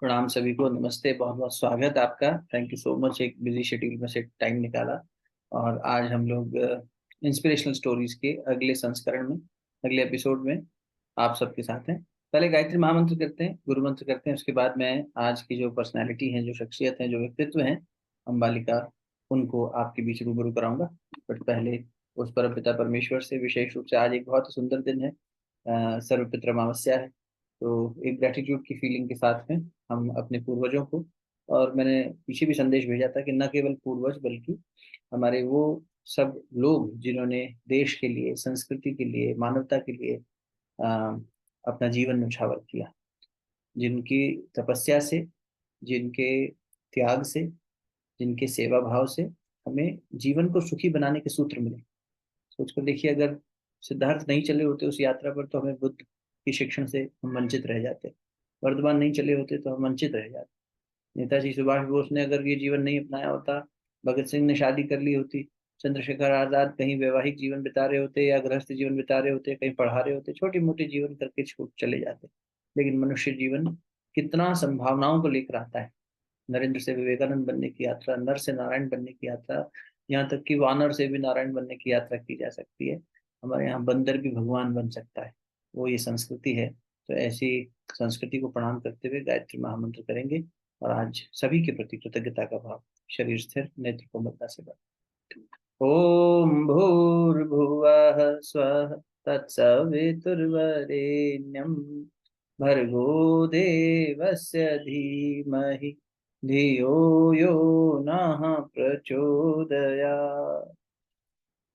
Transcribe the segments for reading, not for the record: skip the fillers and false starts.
प्रणाम सभी को, नमस्ते। बहुत बहुत स्वागत आपका। थैंक यू सो मच, एक बिजी शेड्यूल में से टाइम निकाला। और आज हम लोग इंस्पिरेशनल स्टोरीज के अगले संस्करण में, अगले एपिसोड में आप सबके साथ हैं। पहले गायत्री महामंत्र करते हैं, गुरु मंत्र करते हैं, उसके बाद मैं आज की जो पर्सनैलिटी है, जो शख्सियत है, जो व्यक्तित्व है अम्बालिका, उनको आपके बीच रूबरू कराऊंगा। बट पहले उस परम पिता परमेश्वर से, विशेष रूप से आज एक बहुत ही सुंदर दिन है, सर्वपितृ अमावस्या है। तो एक ग्रेटिट्यूड की फीलिंग के साथ में हम अपने पूर्वजों को, और मैंने पीछे भी संदेश भेजा था कि न केवल पूर्वज बल्कि हमारे वो सब लोग जिन्होंने देश के लिए, संस्कृति के लिए, मानवता के लिए अ, अपना जीवन न्यौछावर किया, जिनकी तपस्या से, जिनके त्याग से, जिनके सेवा भाव से हमें जीवन को सुखी बनाने के सूत्र मिले। सोचकर देखिए, अगर सिद्धार्थ नहीं चले होते उस यात्रा पर तो हमें बुद्ध की शिक्षण से हम वंचित रह जाते। वर्धमान नहीं चले होते तो हम वंचित रह जाते। नेताजी सुभाष बोस ने अगर ये जीवन नहीं अपनाया होता, भगत सिंह ने शादी कर ली होती, चंद्रशेखर आजाद कहीं वैवाहिक जीवन बिता रहे होते या गृहस्थ जीवन बिता रहे होते, कहीं पढ़ा रहे होते, छोटी मोटी जीवन करके छूट चले जाते। लेकिन मनुष्य जीवन कितना संभावनाओं को लेकर आता है। नरेंद्र से विवेकानंद बनने की यात्रा, नर से नारायण बनने की यात्रा, यहाँ तक कि वानर से भी नारायण बनने की यात्रा की जा सकती है। हमारे यहाँ बंदर भी भगवान बन सकता है, वो ये संस्कृति है। तो ऐसी संस्कृति को प्रणाम करते हुए गायत्री महामंत्र करेंगे। और आज सभी के प्रति कृतज्ञता का भाव, शरीर स्थिर, नेत्र कोमलता से बड़ा। ओम भूर्भुवः स्वः तत्सवितुर्वरेण्यं भर्गो देवस्य धीमहि धियो यो नः प्रचोदयात्।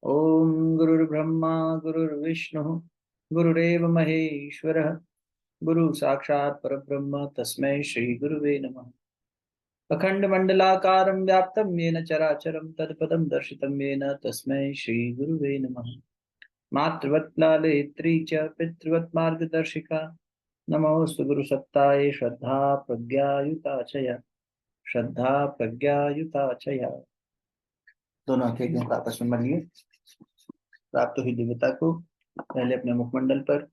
ओम गुरुर्ब्रह्मा गुरुर्विष्णु गुरुरेव महेश्वरः, गुरु साक्षात् परब्रह्म तस्मै श्री गुरुवे नमः। अखण्डमण्डलाकारं व्याप्तं येन चराचरं तत्पदं दर्शितं येन तस्मै श्रीगुरुवे नमः। मातृवत् लालयित्री च पितृवत् मार्गदर्शिका, नमोऽस्तु गुरुसत्तायै श्रद्धा प्रज्ञायुता च या, श्रद्धा प्रज्ञायुता च या। दोनों आंखें आपस में मलिए। प्राप्त हुई दिव्यता को पहले अपने मुखमंडल पर,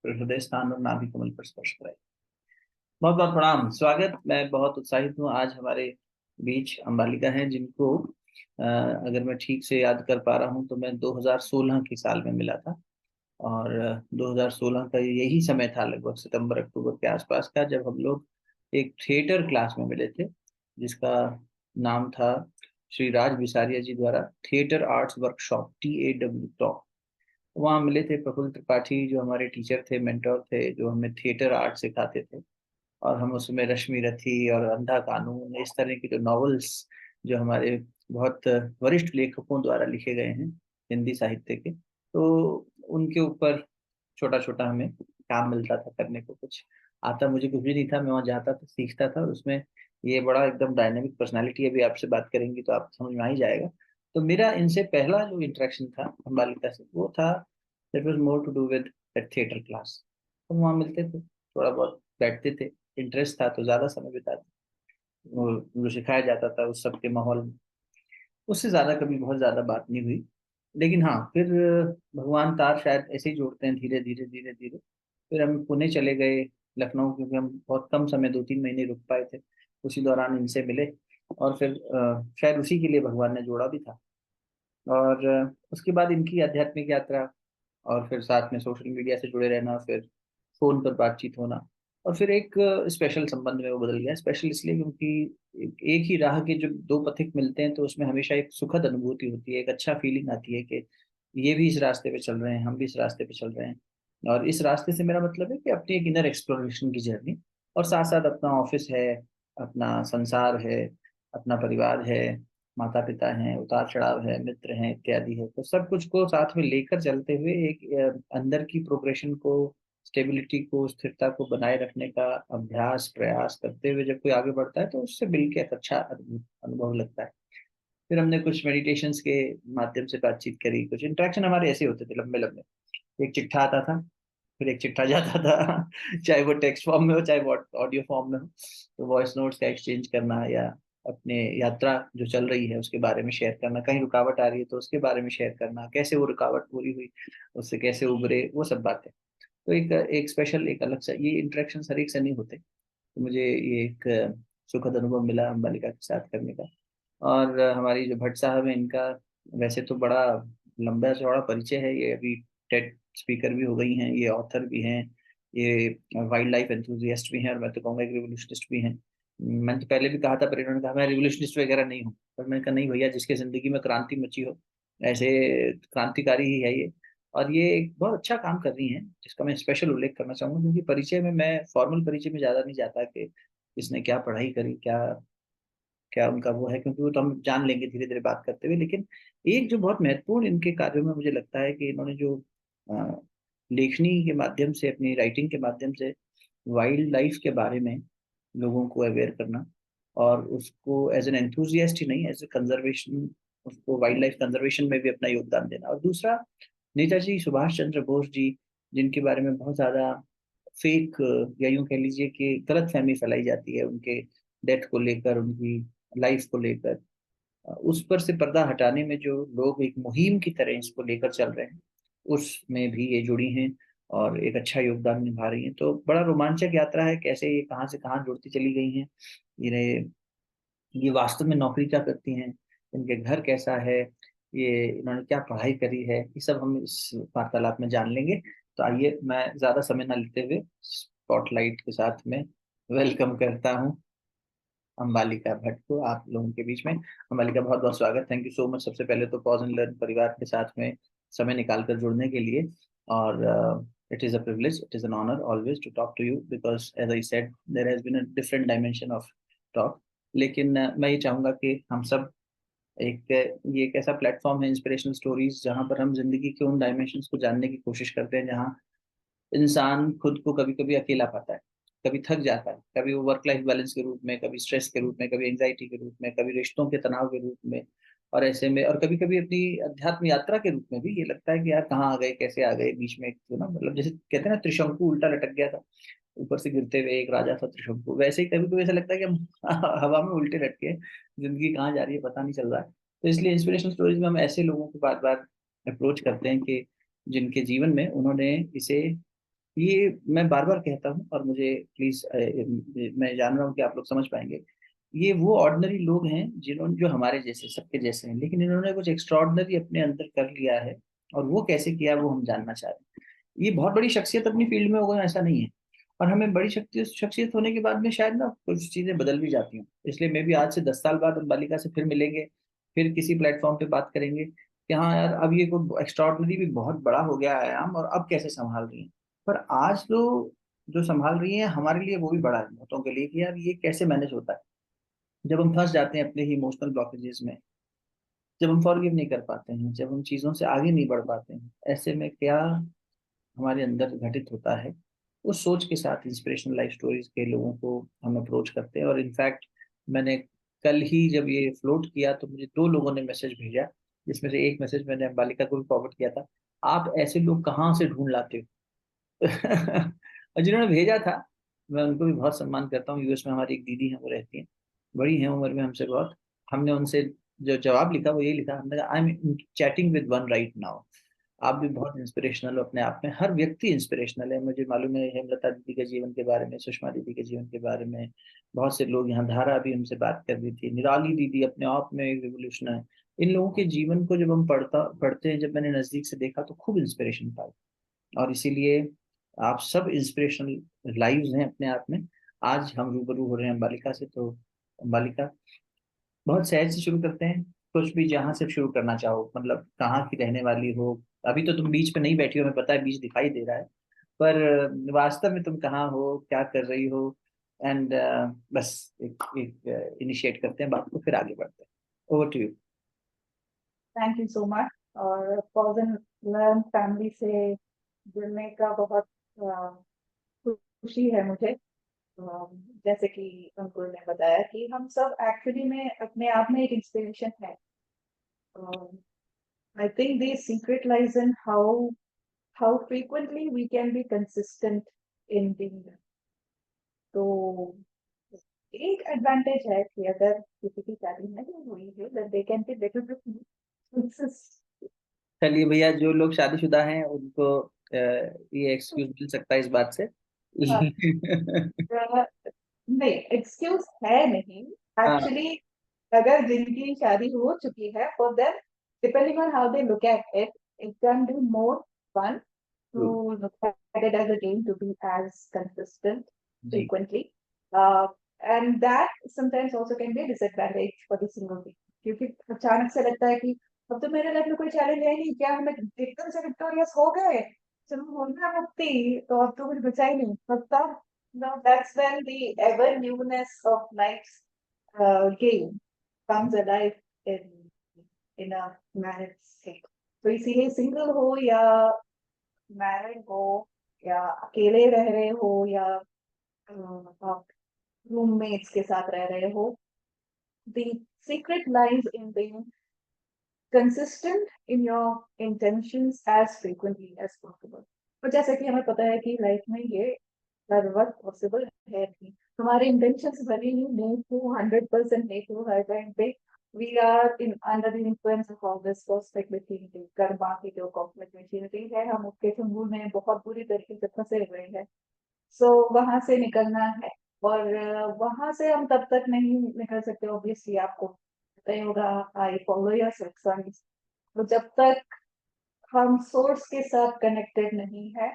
फिर हृदय स्थान और नाभि कमल पर स्पर्श कराएं। बहुत बहुत प्रणाम, स्वागत। मैं बहुत उत्साहित हूँ। आज हमारे बीच अम्बालिका हैं, जिनको अगर मैं ठीक से याद कर पा रहा हूँ तो मैं 2016 की साल में मिला था। और 2016 का यही समय था, लगभग सितंबर अक्टूबर के आसपास का, जब हम लोग एक थिएटर क्लास में मिले थे, जिसका नाम था श्री राज बिसारिया जी द्वारा theatre arts workshop, TAW talk. वहाँ मिले थे प्रफुल्ल त्रिपाठी, जो हमारे टीचर थे, मेंटोर थे, जो हमें थिएटर आर्ट सिखाते थे। और हम उसमें रश्मि रथी और अंधा कानून, इस तरह की जो नॉवेल्स, जो हमारे बहुत वरिष्ठ लेखकों द्वारा लिखे गए हैं हिंदी साहित्य के, तो उनके ऊपर छोटा छोटा हमें काम मिलता था करने को। कुछ आता मुझे कुछ भी नहीं था, मैं वहाँ जाता था, सीखता था। और उसमें ये बड़ा एकदम डायनेमिक पर्सनालिटी, अभी आपसे बात करेंगी तो आप समझ में आ ही जाएगा। तो मेरा इनसे पहला जो इंटरेक्शन था अम्बालिका से, वो था, that was more to do with theatre class. तो वहाँ मिलते थे, थोड़ा बहुत बैठते थे, इंटरेस्ट था तो ज्यादा समय बिताते, वो जो सिखाया जाता था उस सब के माहौल में। उससे ज्यादा कभी बहुत ज्यादा बात नहीं हुई। लेकिन हाँ, फिर भगवान तार शायद ऐसे ही जोड़ते हैं, धीरे धीरे धीरे धीरे। फिर हम पुणे चले गए, लखनऊ, क्योंकि हम बहुत कम समय, 2-3 महीने रुक पाए थे। उसी दौरान इनसे मिले, और फिर शायद उसी के लिए भगवान ने जोड़ा भी था। और उसके बाद इनकी आध्यात्मिक यात्रा, और फिर साथ में सोशल मीडिया से जुड़े रहना, फिर फोन पर बातचीत होना, और फिर एक स्पेशल संबंध में वो बदल गया। स्पेशल इसलिए क्योंकि एक ही राह के जब दो पथिक मिलते हैं तो उसमें हमेशा एक सुखद अनुभूति होती है, एक अच्छा फीलिंग आती है कि ये भी इस रास्ते पे चल रहे हैं, हम भी इस रास्ते पे चल रहे हैं। और इस रास्ते से मेरा मतलब है कि अपनी एक इनर एक्सप्लोरेशन की जर्नी, और साथ साथ अपना ऑफिस है, अपना संसार है, अपना परिवार है, माता पिता हैं, उतार चढ़ाव है, मित्र हैं, इत्यादि है। तो सब कुछ को साथ में लेकर चलते हुए एक अंदर की प्रोग्रेशन को, स्टेबिलिटी को, स्थिरता को बनाए रखने का अभ्यास, प्रयास करते हुए जब कोई आगे बढ़ता है तो उससे मिलकर एक अच्छा अनुभव लगता है। फिर हमने कुछ मेडिटेशंस के माध्यम से बातचीत करी, कुछ इंटरेक्शन हमारे ऐसे होते थे लंबे लंबे। एक चिट्ठा आता था, फिर एक चिट्ठा जाता था चाहे वो टेक्स्ट फॉर्म में हो, चाहे वो ऑडियो फॉर्म में हो। तो वॉइस नोट्स का एक्सचेंज करना, या अपने यात्रा जो चल रही है उसके बारे में शेयर करना, कहीं रुकावट आ रही है तो उसके बारे में शेयर करना, कैसे वो रुकावट पूरी हुई, उससे कैसे उभरे, वो सब बातें। तो एक एक स्पेशल, एक अलग सा, ये इंटरेक्शन हर एक से नहीं होते। तो मुझे ये एक सुखद अनुभव मिला अम्बालिका के साथ करने का। और हमारी जो भट्ट साहब हैं, इनका वैसे तो बड़ा लंबा चौड़ा परिचय है। ये अभी टेड स्पीकर भी हो गई हैं, ये ऑथर भी हैं, ये वाइल्ड लाइफ एंथुजियास्ट भी हैं, और मैं तो कहूँगा एक रिवोल्यूशनिस्ट भी हैं। मैंने तो पहले भी कहा था, पर इन्होंने कहा मैं रिवोल्यूशनिस्ट वगैरह नहीं हूँ। पर मैंने कहा नहीं भैया, जिसके जिंदगी में क्रांति मची हो, ऐसे क्रांतिकारी ही है ये। और ये एक बहुत अच्छा काम कर रही हैं, जिसका मैं स्पेशल उल्लेख करना चाहूंगा, क्योंकि परिचय में मैं फॉर्मल परिचय में ज्यादा नहीं जाता कि इसने क्या पढ़ाई करी, क्या क्या उनका वो है, क्योंकि वो तो हम जान लेंगे धीरे धीरे बात करते हुए। लेकिन एक जो बहुत महत्वपूर्ण इनके कार्यों में मुझे लगता है कि इन्होंने जो अ, लेखनी के माध्यम से, अपनी राइटिंग के माध्यम से वाइल्ड लाइफ के बारे में लोगों को अवेयर करना, और उसको एज एन एंथुजियास्ट ही नहीं, एज ए कंजर्वेशन, उसको वाइल्ड लाइफ कंजर्वेशन में भी अपना योगदान देना। और दूसरा, नेताजी सुभाष चंद्र बोस जी, जिनके बारे में बहुत ज्यादा फेक, या यूं कह लीजिए कि गलत फहमी फैलाई जाती है उनके डेथ को लेकर, उनकी लाइफ को लेकर, उस पर से पर्दा हटाने में जो लोग एक मुहिम की तरह इसको लेकर चल रहे हैं, उसमें भी ये जुड़ी हैं और एक अच्छा योगदान निभा रही हैं। तो बड़ा रोमांचक यात्रा है, कैसे ये कहाँ से कहाँ जुड़ती चली गई हैं। ये ये वास्तव में नौकरी क्या करती हैं, इनके घर कैसा है, ये इन्होंने क्या पढ़ाई करी है, ये सब हम इस वार्तालाप में जान लेंगे। तो आइए, मैं ज्यादा समय ना लेते हुए स्पॉटलाइट के साथ में वेलकम करता हूँ अम्बालिका भट्ट को आप लोगों के बीच में। अम्बालिका, बहुत बहुत स्वागत, थैंक यू सो मच। सबसे पहले तो पॉज एंड लर्न परिवार के साथ में समय निकाल कर जुड़ने के लिए। और it is a privilege, it is an honour always to talk to you, because as I said there has been a different dimension of talk. लेकिन मैं ये चाहूंगा कि हम सब एक ये एक ऐसा प्लेटफॉर्म है, इंस्पिरेशनल स्टोरीज, जहाँ पर हम जिंदगी के उन डायमेंशंस को जानने की कोशिश करते हैं, जहाँ इंसान खुद को कभी कभी अकेला पाता है, कभी थक जाता है, कभी वो वर्क लाइफ बैलेंस के रूप में, कभी स्ट्रेस के रूप में, कभी एंजाइटी के रूप में, कभी रिश्तों के तनाव के रूप में, और ऐसे में, और कभी कभी अपनी अध्यात्म यात्रा के रूप में भी ये लगता है कि यार कहाँ आ गए, कैसे आ गए बीच में, तो ना, मतलब जैसे कहते हैं ना, त्रिशंकु उल्टा लटक गया था, ऊपर से गिरते हुए एक राजा था त्रिशंकु, वैसे ही कभी कभी ऐसा लगता है कि हम हवा में उल्टे लटके हैं, जिंदगी कहाँ जा रही है पता नहीं चल रहा है। तो इसलिए इंस्पिरेशनल स्टोरीज में हम ऐसे लोगों को बार बार अप्रोच करते हैं कि जिनके जीवन में उन्होंने इसे, ये मैं बार बार कहता हूँ, और मुझे प्लीज, मैं जान रहा हूँ कि आप लोग समझ पाएंगे, ये वो ऑर्डिनरी लोग हैं जिन्होंने, जो हमारे जैसे, सबके जैसे हैं, लेकिन इन्होंने कुछ एक्स्ट्रॉर्डनरी अपने अंदर कर लिया है, और वो कैसे किया वो हम जानना चाह रहे हैं। ये बहुत बड़ी शख्सियत अपनी फील्ड में होगा ऐसा नहीं है, और हमें बड़ी शक्ति शख्सियत होने के बाद में शायद ना कुछ चीजें बदल भी जाती हूँ। इसलिए मैं भी आज से 10 साल बाद बालिका से फिर मिलेंगे, फिर किसी प्लेटफॉर्म पे बात करेंगे कि हाँ यार, अब ये कोई एक्स्ट्रॉर्डनरी भी बहुत बड़ा हो गया आयाम, और अब कैसे संभाल रही है। पर आज तो जो संभाल रही है हमारे लिए, वो भी बड़ा है बहुतों के लिए, कि यार ये कैसे मैनेज होता है जब हम फंस जाते हैं अपने ही इमोशनल ब्लॉकेजेस में, जब हम फॉरगिव नहीं कर पाते हैं, जब हम चीजों से आगे नहीं बढ़ पाते हैं, ऐसे में क्या हमारे अंदर घटित होता है। उस सोच के साथ इंस्पिरेशनल लाइफ स्टोरीज के लोगों को हम अप्रोच करते हैं। और इनफैक्ट मैंने कल ही जब ये फ्लोट किया, तो मुझे 2 लोगों ने मैसेज भेजा, जिसमें से एक मैसेज मैंने बालिका को भी फॉरवर्ड किया था, आप ऐसे लोग कहाँ से ढूंढ लाते हो। और जिन्होंने भेजा था, मैं उनको भी बहुत सम्मान करता हूँ। यूएस में हमारी एक दीदी है, वो रहती हैं, बड़ी हैं उम्र में हमसे बहुत। हमने उनसे जो जवाब लिखा वो यही लिखा, हमने कहा I am chatting with one right now. आप भी बहुत इंस्पिरेशनल हो अपने आप में, हर व्यक्ति इंस्पिरेशनल है। मुझे मालूम है हेमलता दीदी के जीवन के बारे में, सुषमा दीदी के जीवन के बारे में, बहुत से लोग यहाँ, धारा भी हमसे बात कर रही थी, निराली दीदी अपने आप में एक रिवोल्यूशन है। इन लोगों के जीवन को जब हम पढ़ते हैं, जब मैंने नजदीक से देखा, तो खूब इंस्पिरेशन पाई। और इसीलिए आप सब इंस्पिरेशनल लाइव्स हैं अपने आप में। आज हम रूबरू हो रहे हैं बालिका से, तो बालिका, बहुत सहज से शुरू करते हैं। कुछ भी जहां से शुरू करना चाहो, मतलब कहाँ की रहने वाली हो, अभी तो तुम बीच पे नहीं बैठी हो, हमें पता है, बीच दिखाई दे रहा है, पर वास्तव में तुम कहाँ हो, क्या कर रही हो, एंड बस एक एक इनिशिएट करते हैं बात को, फिर आगे बढ़ते हैं। Over to you. Thank you so much. और पॉज एंड लर्न फैमिली से जुड़ने का बहुत खुशी है मुझे। जैसे कि अंकुर ने बताया कि हम सब एक्चुअली में अपने आप में एक इंस्पिरेशन है। I think the secret lies in how frequently we can be consistent in doing. तो एक एडवांटेज है कि अगर किसी की शादी नहीं हुई है, that they can be little bit consistent। चलिए भैया, जो लोग शादीशुदा हैं उनको ये एक्सक्यूज मिल सकता है इस बात से। नहीं, एक्सक्यूज है नहीं हाँ एक्चुअली। अगर जिनकी शादी हो चुकी है, for them depending on how they look at it, it can be more fun true. to look at it as a game to be as consistent जी frequently. And that sometimes also can be a disadvantage for the single people. क्योंकि अचानक से लगता है कि अब तो मेरे लाइफ में कोई चैलेंज है नहीं, क्या हमें एकदम से विक्टोरियस हो गए, चलो हो गया मुक्ति, तो अब तो कुछ बचा ही नहीं लगता। Now that's when the ever newness of life's game comes alive in a married state. तो इसीलिए सिंगल हो या मैरिड हो या अकेले रह रहे हो या आप रूममेट्स के साथ रह रहे हो, the secret lies in being consistent in your intentions as frequently as possible. और जैसा कि हमें पता है कि लाइफ में ये हर वक्त पॉसिबल है नहीं, हमारे इंटेंशंस भले ही नेक हो, 100% नेक हो हर टाइम पे, we are in under the influence of all this cosmic machinery, karma की जो कॉस्मिक मशीनरी है, हम उसके चंगुल में बहुत बुरी तरीके से फंसे हुए हैं। सो वहां से निकलना है, और वहां से हम तब तक नहीं निकल सकते, ऑब्वियसली आपको पता ही होगा, आई फॉलो योर सत्संग। तो जब तक हम सोर्स के साथ कनेक्टेड नहीं है,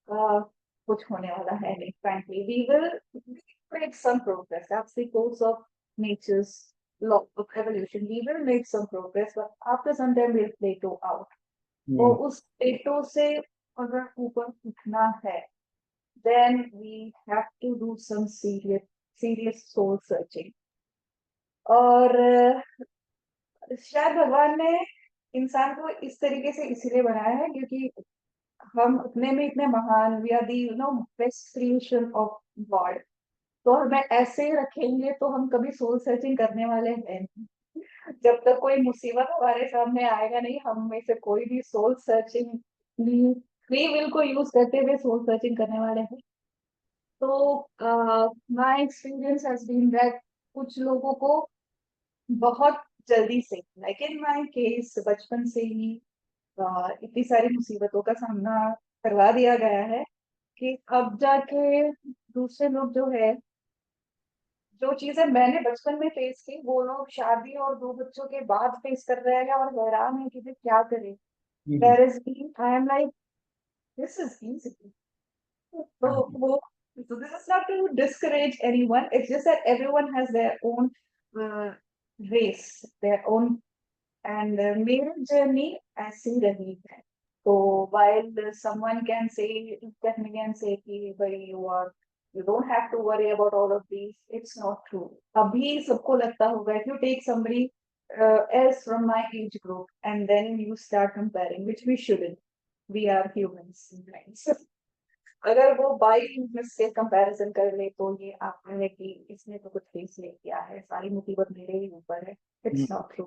uh, कुछ होने वाला है नहीं। Frankly we will make some progress, that's the course of nature's law of evolution, we will make some progress, but after some time will plateau out. तो हम्म उस प्लेटो से अगर ऊपर उठना है, then we have to do some serious soul searching। और शायद भगवान ने इंसान को इस तरीके से इसीलिए बनाया है क्योंकि हम अपने में इतने महान, we are the best creation of God. तो हमें ऐसे ही रखेंगे तो हम कभी सोल सर्चिंग करने वाले हैं नहीं। जब तक कोई मुसीबत हमारे सामने आएगा नहीं, हम में से कोई भी सोल सर्चिंग, फ्री विल को यूज करते हुए सोल सर्चिंग करने वाले हैं। तो my experience has been that कुछ लोगों को बहुत जल्दी से, लाइक इन माय केस, बचपन से ही इतनी सारी मुसीबतों का सामना करवा दिया गया है कि अब जाके दूसरे लोग जो है, जो चीजें मैंने बचपन में फेस की, वो लोग शादी और दो बच्चों के बाद फेस कर रहे हैं और हैरान है कि वे क्या करें। Hmm, there is me, I am like this is easy. So, हाँ, so this is not to discourage anyone. It's just that everyone has their own uh, race, their own, and मेरी journey ऐसी रही है। तो while someone can say कि भाई you don't have to worry about all of these, it's not true। अभी सबको लगता होगा, if you take somebody else from my age group and then you start comparing, which we shouldn't, we are humans sometimes। अगर वो by से comparison कर ले तो ये आता है कि इसने तो कुछ फेस नहीं किया है, सारी मुसीबत मेरे ही ऊपर है। हम्म। It's not true.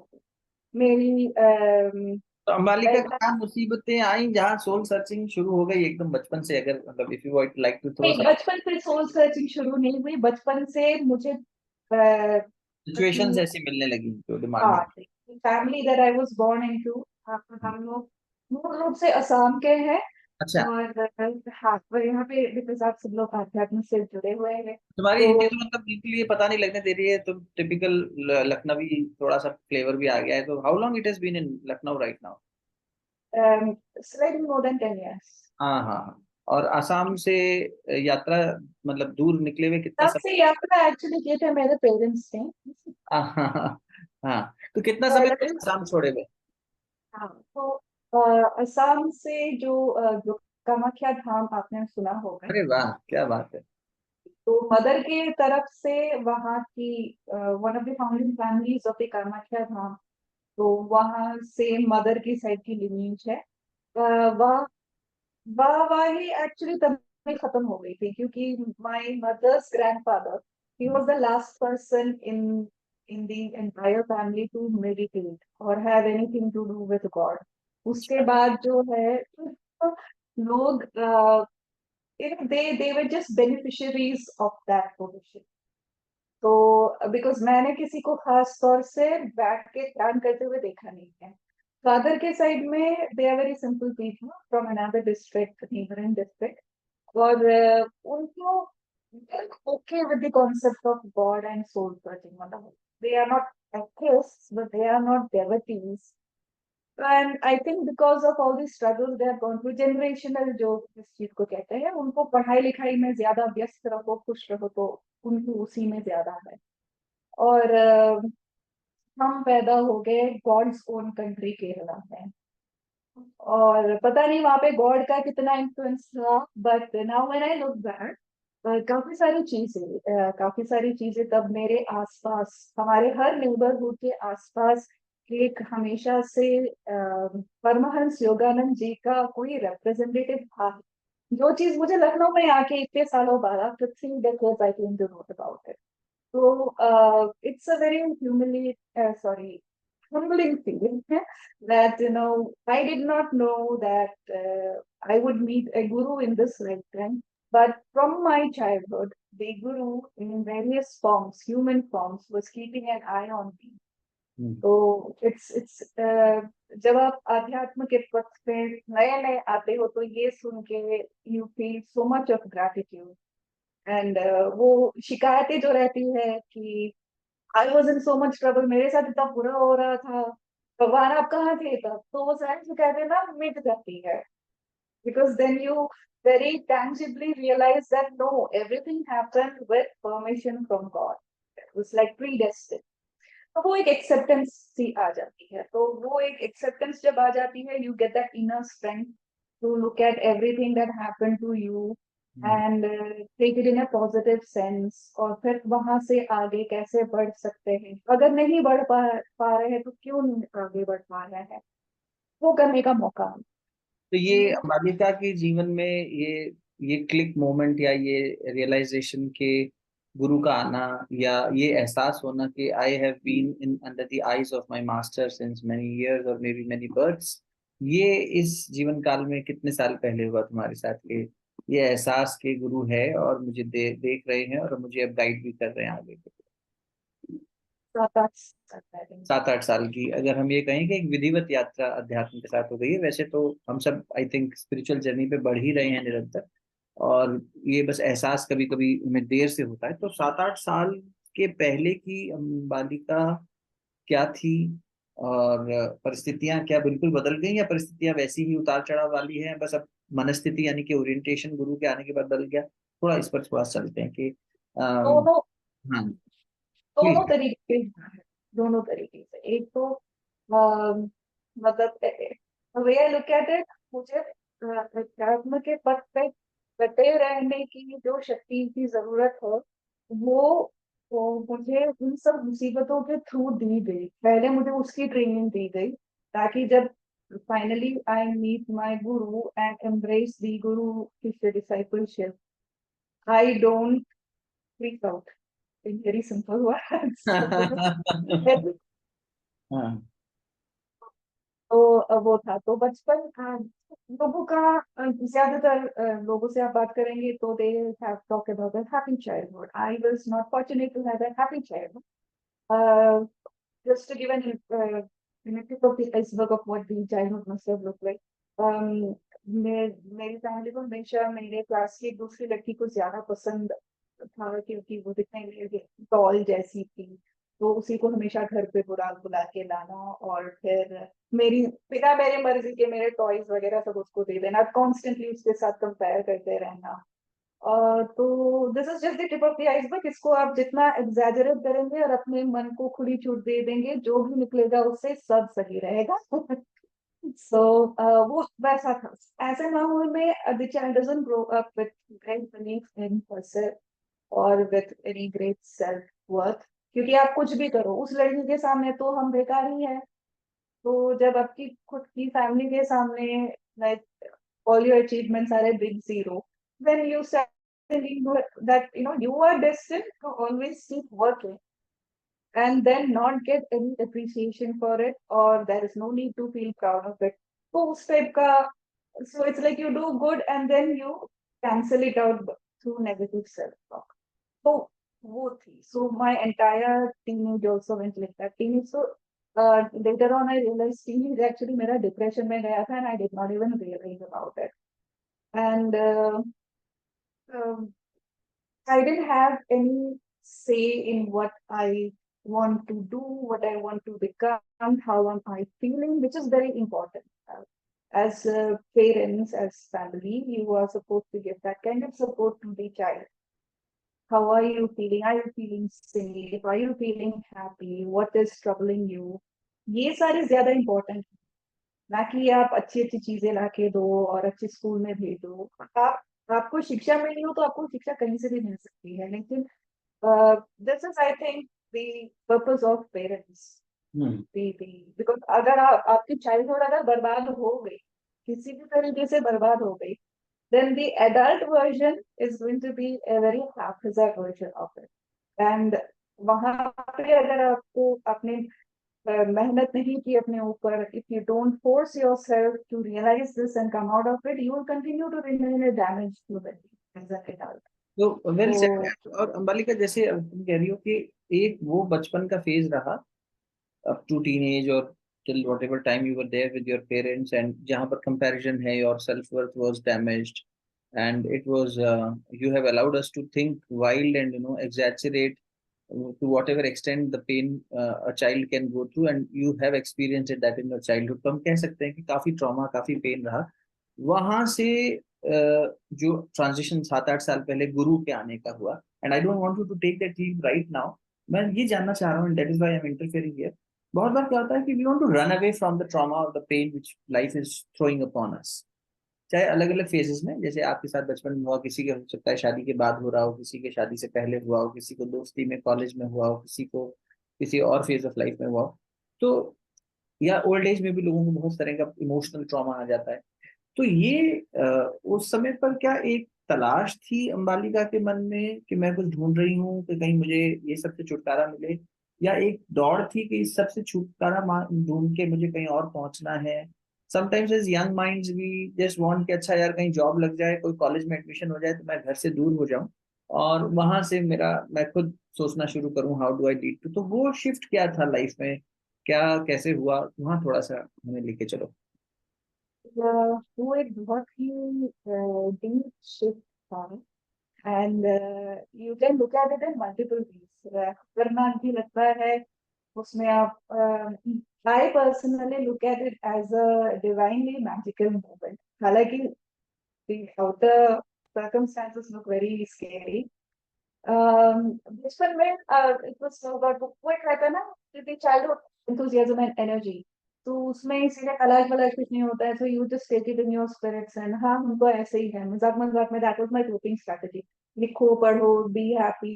मेरी तो अंबालिका लाइफ क्या मुसीबतें आई जहाँ सोल सर्चिंग शुरू हो गई एकदम बचपन से, अगर मतलब if you would like to throw नहीं, बचपन से सोल सर्चिंग शुरू नहीं हुई, बचपन से मुझे सिचुएशंस ऐसी मिलने लगी जो दिमाग में। हाँ, family that I was born into, हम लोग मूल रूप से असम के हैं। अच्छा, और हाँ, और यहाँ पे बिकॉज आप सब लोग आध्यात्म से जुड़े हुए हैं। तुम्हारी तो हिंदी तो मतलब बिल्कुल ये पता नहीं लगने दे रही है, तुम टिपिकल लखनवी थोड़ा सा फ्लेवर भी आ गया है। तो how long it has been in Lucknow right now? Slightly more than 10 years। हाँ हाँ हाँ। और आसाम से यात्रा मतलब दूर निकले हुए कितना तब समय? से यात्रा एक्चुअली किए थे मेरे पेरेंट्स ने। हाँ हाँ हाँ हाँ। तो कितना समय पर हुआ आसाम छोड़े हुए? हाँ, तो असम से जो कामाख्या धाम आपने सुना होगा, अरे वाह, क्या बात है। तो मदर के तरफ से वहाँ की one of the founding families of the Kamakhya Dham, तो वहाँ से मदर की साइड की लिनियज है। वह वाहवाही एक्चुअली तभी खत्म हो गई थी क्योंकि my mother's grandfather, he was the last person in the entire family to meditate और have anything to do with God. उसके अच्छा। बाद जो है, लोग they were just beneficiaries of that position। तो बिकॉज मैंने किसी को खास तौर से बैठ के ध्यान करते हुए देखा नहीं है। फादर के साइड में they are very simple people from another district, neighbouring district. और उनको okay with the concept of God and soul searching. मतलब they are not atheists, but they are not devotees. And I think because of all these struggles they have gone through, generational जो इस चीज को कहते हैं, उनको पढ़ाई लिखाई में ज्यादा व्यस्त रहो, खुश रहो, तो उनको उसी में ज्यादा है। और हम पैदा हो गए गॉड्स ओन कंट्री केरला में, और पता नहीं वहां पे गॉड का कितना इन्फ्लुएंस था, but now when I look back, काफी सारी चीजें तब मेरे आसपास, हमारे हर नेबरहुड के आसपास एक हमेशा से परमहंस योगानंद जी का कोई रिप्रेजेंटेटिव था। जो चीज मुझे लखनऊ में आके इतने सालों बाद, after 3 decades, I came to know about it. So it's a very humbling feeling that I did not know that I would meet a guru in this lifetime. But from my childhood, the guru in various forms, human forms, was keeping an eye on me. तो it's जब आप आध्यात्म के पथ पे नए नए आते हो, तो ये सुन के you feel so much of gratitude. And वो शिकायतें जो रहती है कि I was in so much trouble, मेरे साथ इतना बुरा हो रहा था, भगवान आप कहाँ थे तब, तो वो सारी शिकायतें ना मिट जाती है। Because then you very tangibly realize that no, everything happened with permission from God. It was like predestined. तो वो एक एक्सेप्टेंस सी आ जाती है, तो वो एक एक्सेप्टेंस जब आ जाती है, you get that inner strength to look at everything that happened to you and take it in a positive sense, और फिर वहां से आगे कैसे बढ़ सकते हैं, अगर नहीं बढ़ पा रहे हैं तो क्यों नहीं आगे बढ़ पा रहे हैं, वो करने का मौका। तो ये अंबालिका के जीवन में ये क्लिक मोमेंट या ये रियलाइजेशन के गुरु का आना या ये एहसास होना कि I have been in under the eyes of my master since many years और मे बी मेनी बर्थ्स, ये इस जीवन काल में कितने साल पहले हुआ तुम्हारे साथ के ये एहसास के गुरु है और मुझे देख रहे हैं और मुझे अब गाइड भी कर रहे हैं आगे? 7-8 सकता है। 7-8 साल की अगर हम ये कहें कि एक विधिवत यात्रा अध्यात्म के साथ हो गई है। वैसे तो हम सब आई थिंक स्पिरिचुअल जर्नी पे बढ़ ही रहे हैं निरंतर, और ये बस एहसास कभी कभी में देर से होता है। तो 7-8 साल के पहले की बालिका क्या थी, और परिस्थितियां क्या बिल्कुल बदल गई या परिस्थितियां वैसी ही उतार चढ़ाव वाली हैं, बस अब मनस्थिति यानी कि ओरिएंटेशन गुरु के आने के बाद बदल गया? थोड़ा इस पर थोड़ा चलते हैं कि दोनों हाँ दोनों प्लीज। तरीके हैं, दोनों तरीके से। एक तो मतलब वे आई लुक एट इट, मुझे अध्यात्म के पथ पे डटे रहने की जो शक्ति की जरूरत है, वो मुझे उन सब मुसीबतों के थ्रू दी गई। पहले मुझे उसकी ट्रेनिंग दी गई, ताकि जब finally I meet my Guru and embrace the गुरु शिष्य discipleship, I don't freak out in very simple words. हाँ। तो वो था, तो बचपन लोगों का ज्यादातर लोगों से आप बात करेंगे तो they have talk about that happy childhood. I was not fortunate to have that happy childhood. Just to give an tip of the iceberg of what the childhood must have looked like. मेरी family को हमेशा मेरे class की एक दूसरी लड़की को ज्यादा पसंद था, क्योंकि वो दिखने में टॉल जैसी थी, तो उसी को हमेशा घर पे बुला बुला के लाना, और फिर मेरी बिना मेरी मर्जी के मेरे टॉयज वगैरह सब उसको दे देना, कॉन्स्टेंटली उसके साथ कंपेयर करते रहना। तो this is just the tip of the iceberg. इसको आप जितना एग्जैजरेट करेंगे और अपने मन को खुली छूट दे देंगे, जो भी निकलेगा उससे सब सही रहेगा। सो वो वैसा था। ऐसे माहौल में the child doesn't grow up with great belief in herself और with any great self worth, क्योंकि आप कुछ भी करो उस लड़की के सामने तो हम बेकार ही है। तो जब आपकी खुद की फैमिली के सामने, like, all your achievements are a big zero, then you start thinking that you are destined to always keep working and then not get any appreciation for it, or there is no need to feel proud of it. So उस type का, so it's like you do good and then you cancel it out through negative self talk. तो वो थी, so my entire teenage also went like that. Teenage, so later on I realized teenage actually मेरा depression में गया था, and I did not even realize about it. And I didn't have any say in what I want to do, what I want to become, how am I feeling, which is very important. As parents, as family, you are supposed to give that kind of support to the child. How are you feeling? Are you feeling safe? Are you feeling happy? What is troubling you? ये सारे ज्यादा important, ना कि आप अच्छी अच्छी चीजें लाके दो और अच्छे स्कूल में भेजो। आप आपको शिक्षा मिलनी हो तो आपको शिक्षा कहीं से भी मिल सकती है, लेकिन this is I think the purpose of parents. Because अगर आपकी चाइल्डहुड अगर बर्बाद हो गई, किसी भी तरीके से बर्बाद हो गई, then the adult version is going to be a very haphazard version of it. And वहां पे अगर आपको अपने मेहनत नहीं की अपने ऊपर, if you don't force yourself to realize this and come out of it, you will continue to remain a damaged human being as an adult. तो वेल तो सेड। और अंबालिका, जैसे अब तुम कह रही हो कि एक वो बचपन का फेज रहा अप टू टीनेज और till whatever time you were there with your parents, and जहाँ पर comparison है, your self worth was damaged, and it was you have allowed us to think wild and exaggerate to whatever extent the pain a child can go through, and you have experienced it that in your childhood. तो हम कह सकते हैं कि काफी trauma, काफी pen रहा वहां से। जो ट्रांजिशन 7-8 साल पहले गुरु के आने का हुआ, and I don't want you to take that leap right now. मैं ये जानना चाह रहा हूँ, that is why I am interfering here. बहुत बार क्या होता है कि we want to run away from the trauma और the pain which life is throwing upon us, चाहे अलग अलग फेजेस में। जैसे आपके साथ बचपन में हुआ, किसी के हो सकता है शादी के बाद हो रहा हो, किसी के शादी से पहले हुआ हो, किसी को दोस्ती में कॉलेज में हुआ हो, किसी को किसी और फेज ऑफ लाइफ में हुआ हो, तो या ओल्ड एज में भी लोगों को बहुत तरह का इमोशनल ट्रॉमा आ जाता है। तो ये उस समय पर क्या एक तलाश थी अंबालिका के मन में कि मैं कुछ ढूंढ रही हूँ कि कहीं मुझे ये सब से छुटकारा मिले, या एक दौड़ थी कि इस सब से छुटकारा ढूंढ के मुझे कहीं और पहुंचना है? Sometimes as young minds we just want कि अच्छा यार कहीं जॉब लग जाए, कोई कॉलेज में एडमिशन हो जाए तो मैं घर से दूर हो जाऊं और वहां से मेरा मैं खुद सोचना शुरू करूं how do I lead to. तो वो शिफ्ट क्या था लाइफ में, क्या कैसे हुआ, वहां थोड़ा सा हमें लेके चलो। वो एक बहुत ही डीप शिफ्ट था। And you can look at it in multiple ways. खतरनाक भी लगता है उसमें आप। I personally look at it as a divinely magical moment. हालांकि the outer circumstances look very scary. बचपन में it was so about वो एक रहता है ना the childhood enthusiasm and energy। तो उसमें सीधे कलाश वलाश कुछ नहीं होता है, so you just take it in your spirits and हाँ हमको ऐसे ही है, मजाक मजाक में that was my coping strategy। लिखो पढ़ो, be happy,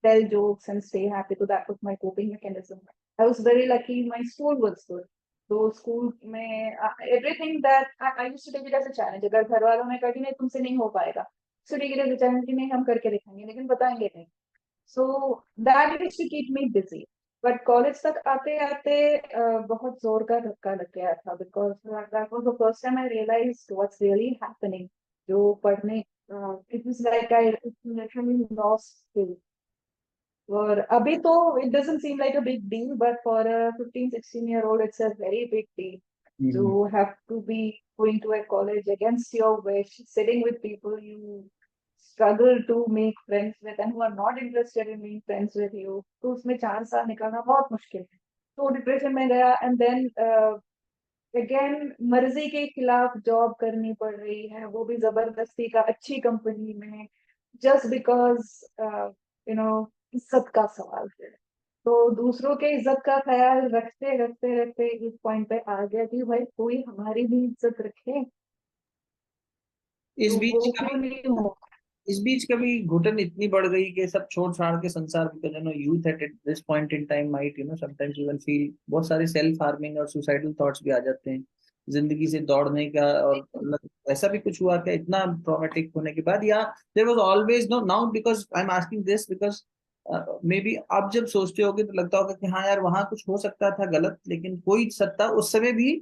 tell jokes and stay happy, so that was my coping mechanism। I was very lucky my school was good। तो स्कूल में everything that I used to take it as a challenge. अगर घर वालों ने कहा कि नहीं तुमसे नहीं हो पाएगा, so take it as a challenge कि नहीं हम करके दिखाएंगे, लेकिन बताएंगे नहीं। So that used to keep me busy. But college तक आते आते बहुत जोर का धक्का लग गया था, because that was the first time I realized what's really happening. जो पढ़ने it was like I literally lost. और अभी तो it doesn't seem like a big deal, but for a 15-16-year-old it's a very big deal to have to be going to a college against your wish, sitting with people you struggle to make friends with and who are not interested in being friends with you। तो उसमें 4 साल निकालना बहुत मुश्किल है। तो depression में गया एंड देन अगेन मर्जी के खिलाफ जॉब करनी पड़ रही है, वो भी जबरदस्ती का अच्छी कंपनी में, जस्ट बिकॉज इज्जत का सवाल है। तो दूसरों के इज्जत का ख्याल रखते रखते रखते इस पॉइंट पे आ गया कि भाई कोई हमारी भी इज्जत रखे, इस तो बीच वो क्यों कभी नहीं हो। इस बीच कभी घुटन इतनी बढ़ गई कि सब छोड़ छाड़ के संसार, because youth at this point in time might sometimes even feel, बहुत सारे सेल्फ हार्मिंग और सुसाइडल थॉट्स भी आ जाते हैं जिंदगी से दौड़ने का, और मतलब ऐसा भी कुछ हुआ क्या इतना ट्रॉमेटिक होने के बाद, या there was always no now? Because I am asking this because maybe आप जब सोचते होगे तो लगता होगा कि हाँ यार वहां कुछ हो सकता था गलत, लेकिन कोई सत्ता उस समय भी,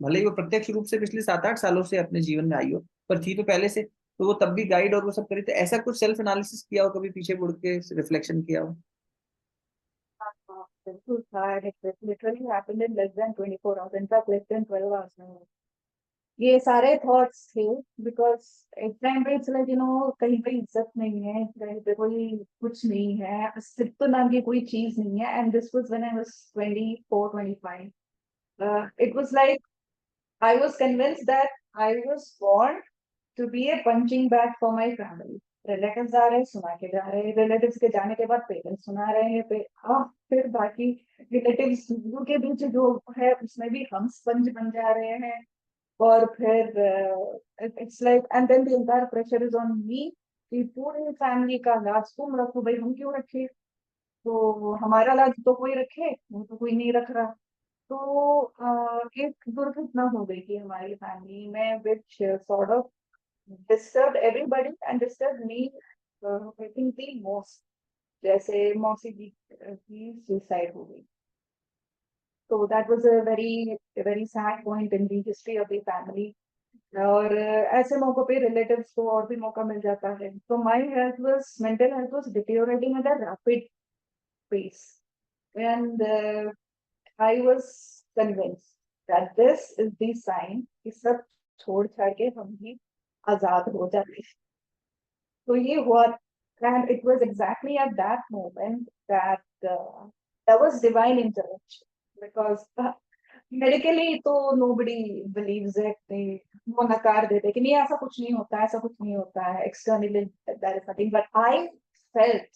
भले ही वो प्रत्यक्ष रूप से पिछले 7-8 सालों से अपने जीवन में आई हो, पर थी तो पहले से, तो वो तब भी गाइड और वो सब करी। तो ऐसा कुछ सेल्फ एनालिसिस किया हो, कभी पीछे मुड़ के रिफ्लेक्शन किया हो? बिल्कुल था। It literally happened in less than 24 hours, in fact less than 12 hours now। ये सारे थॉट्स थे, बिकॉज एक टाइम पे इट्स लाइक कहीं पे इज्जत नहीं है, कहीं पे कोई कुछ नहीं है, अस्तित्व नाम की कोई चीज नहीं है। And this was when I was 24-25. It was like I was convinced that I was born to be a punching bag for my family. Relatives आ रहे हैं, सुना के जा रहे हैं, रिलेटिव्स के जाने के बाद पेरेंट्स सुना रहे हैं, फिर बाकी रिलेटिव्स के बीच जो है उसमें भी हम स्पंज बन जा रहे हैं। और फिर it's like and then the entire pressure is on me कि पूरी फैमिली का लाज तुम रखो। भाई हम क्यों रखे? तो हमारा लाज तो कोई रखे, वो तो कोई नहीं रख रहा। तो एक दुर्घटना हो गई थी हमारी फैमिली में, which sort of disturbed everybody and disturbed me, I think the most। जैसे मौसी जी की सुसाइड हो गई। तो that was a very sad point in the history of the family. और ऐसे मौकों पे रिलेटिव्स को और भी मौका मिल जाता है। तो my health was mental health was deteriorating at a rapid pace. And I was convinced that this is the sign कि सब छोड़ छाड़ के हम भी आजाद हो जाते। तो ये हुआ। And it was exactly at that moment that there was divine intervention, because medically तो nobody believes it। वो नकार देते कि नहीं ऐसा कुछ नहीं होता है, ऐसा कुछ नहीं होता है, externally there is nothing, but felt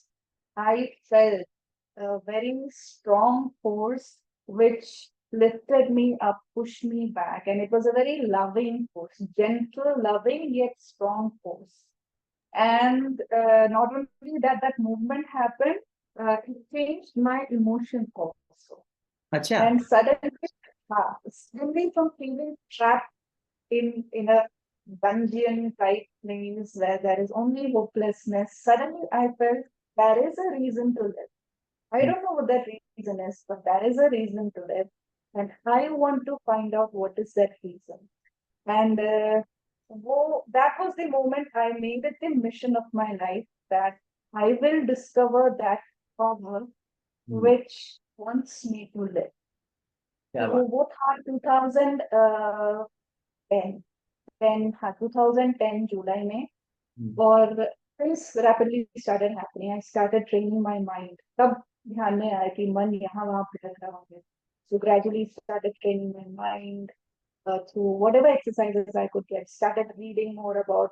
I felt a very strong force which lifted me up, pushed me back, and it was a very loving force, gentle, loving yet strong force। And not only that, that movement happened, it changed my emotion also। अच्छा। And suddenly from feeling trapped in a dungeon type place where there is only hopelessness, suddenly I felt there is a reason to live। I don't know what that reason is, but there is a reason to live, and I want to find out what is that reason। And that was the moment I made it the mission of my life that I will discover that power which wants me to live। क्या तो बात। वो था 2010। 10 हाँ 2010 जुलाई में। और things rapidly started happening। I started training my mind। तब ध्यान में आया कि मन यहाँ वहाँ भटक रहा है। So gradually started training my mind through whatever exercises I could get। Started reading more about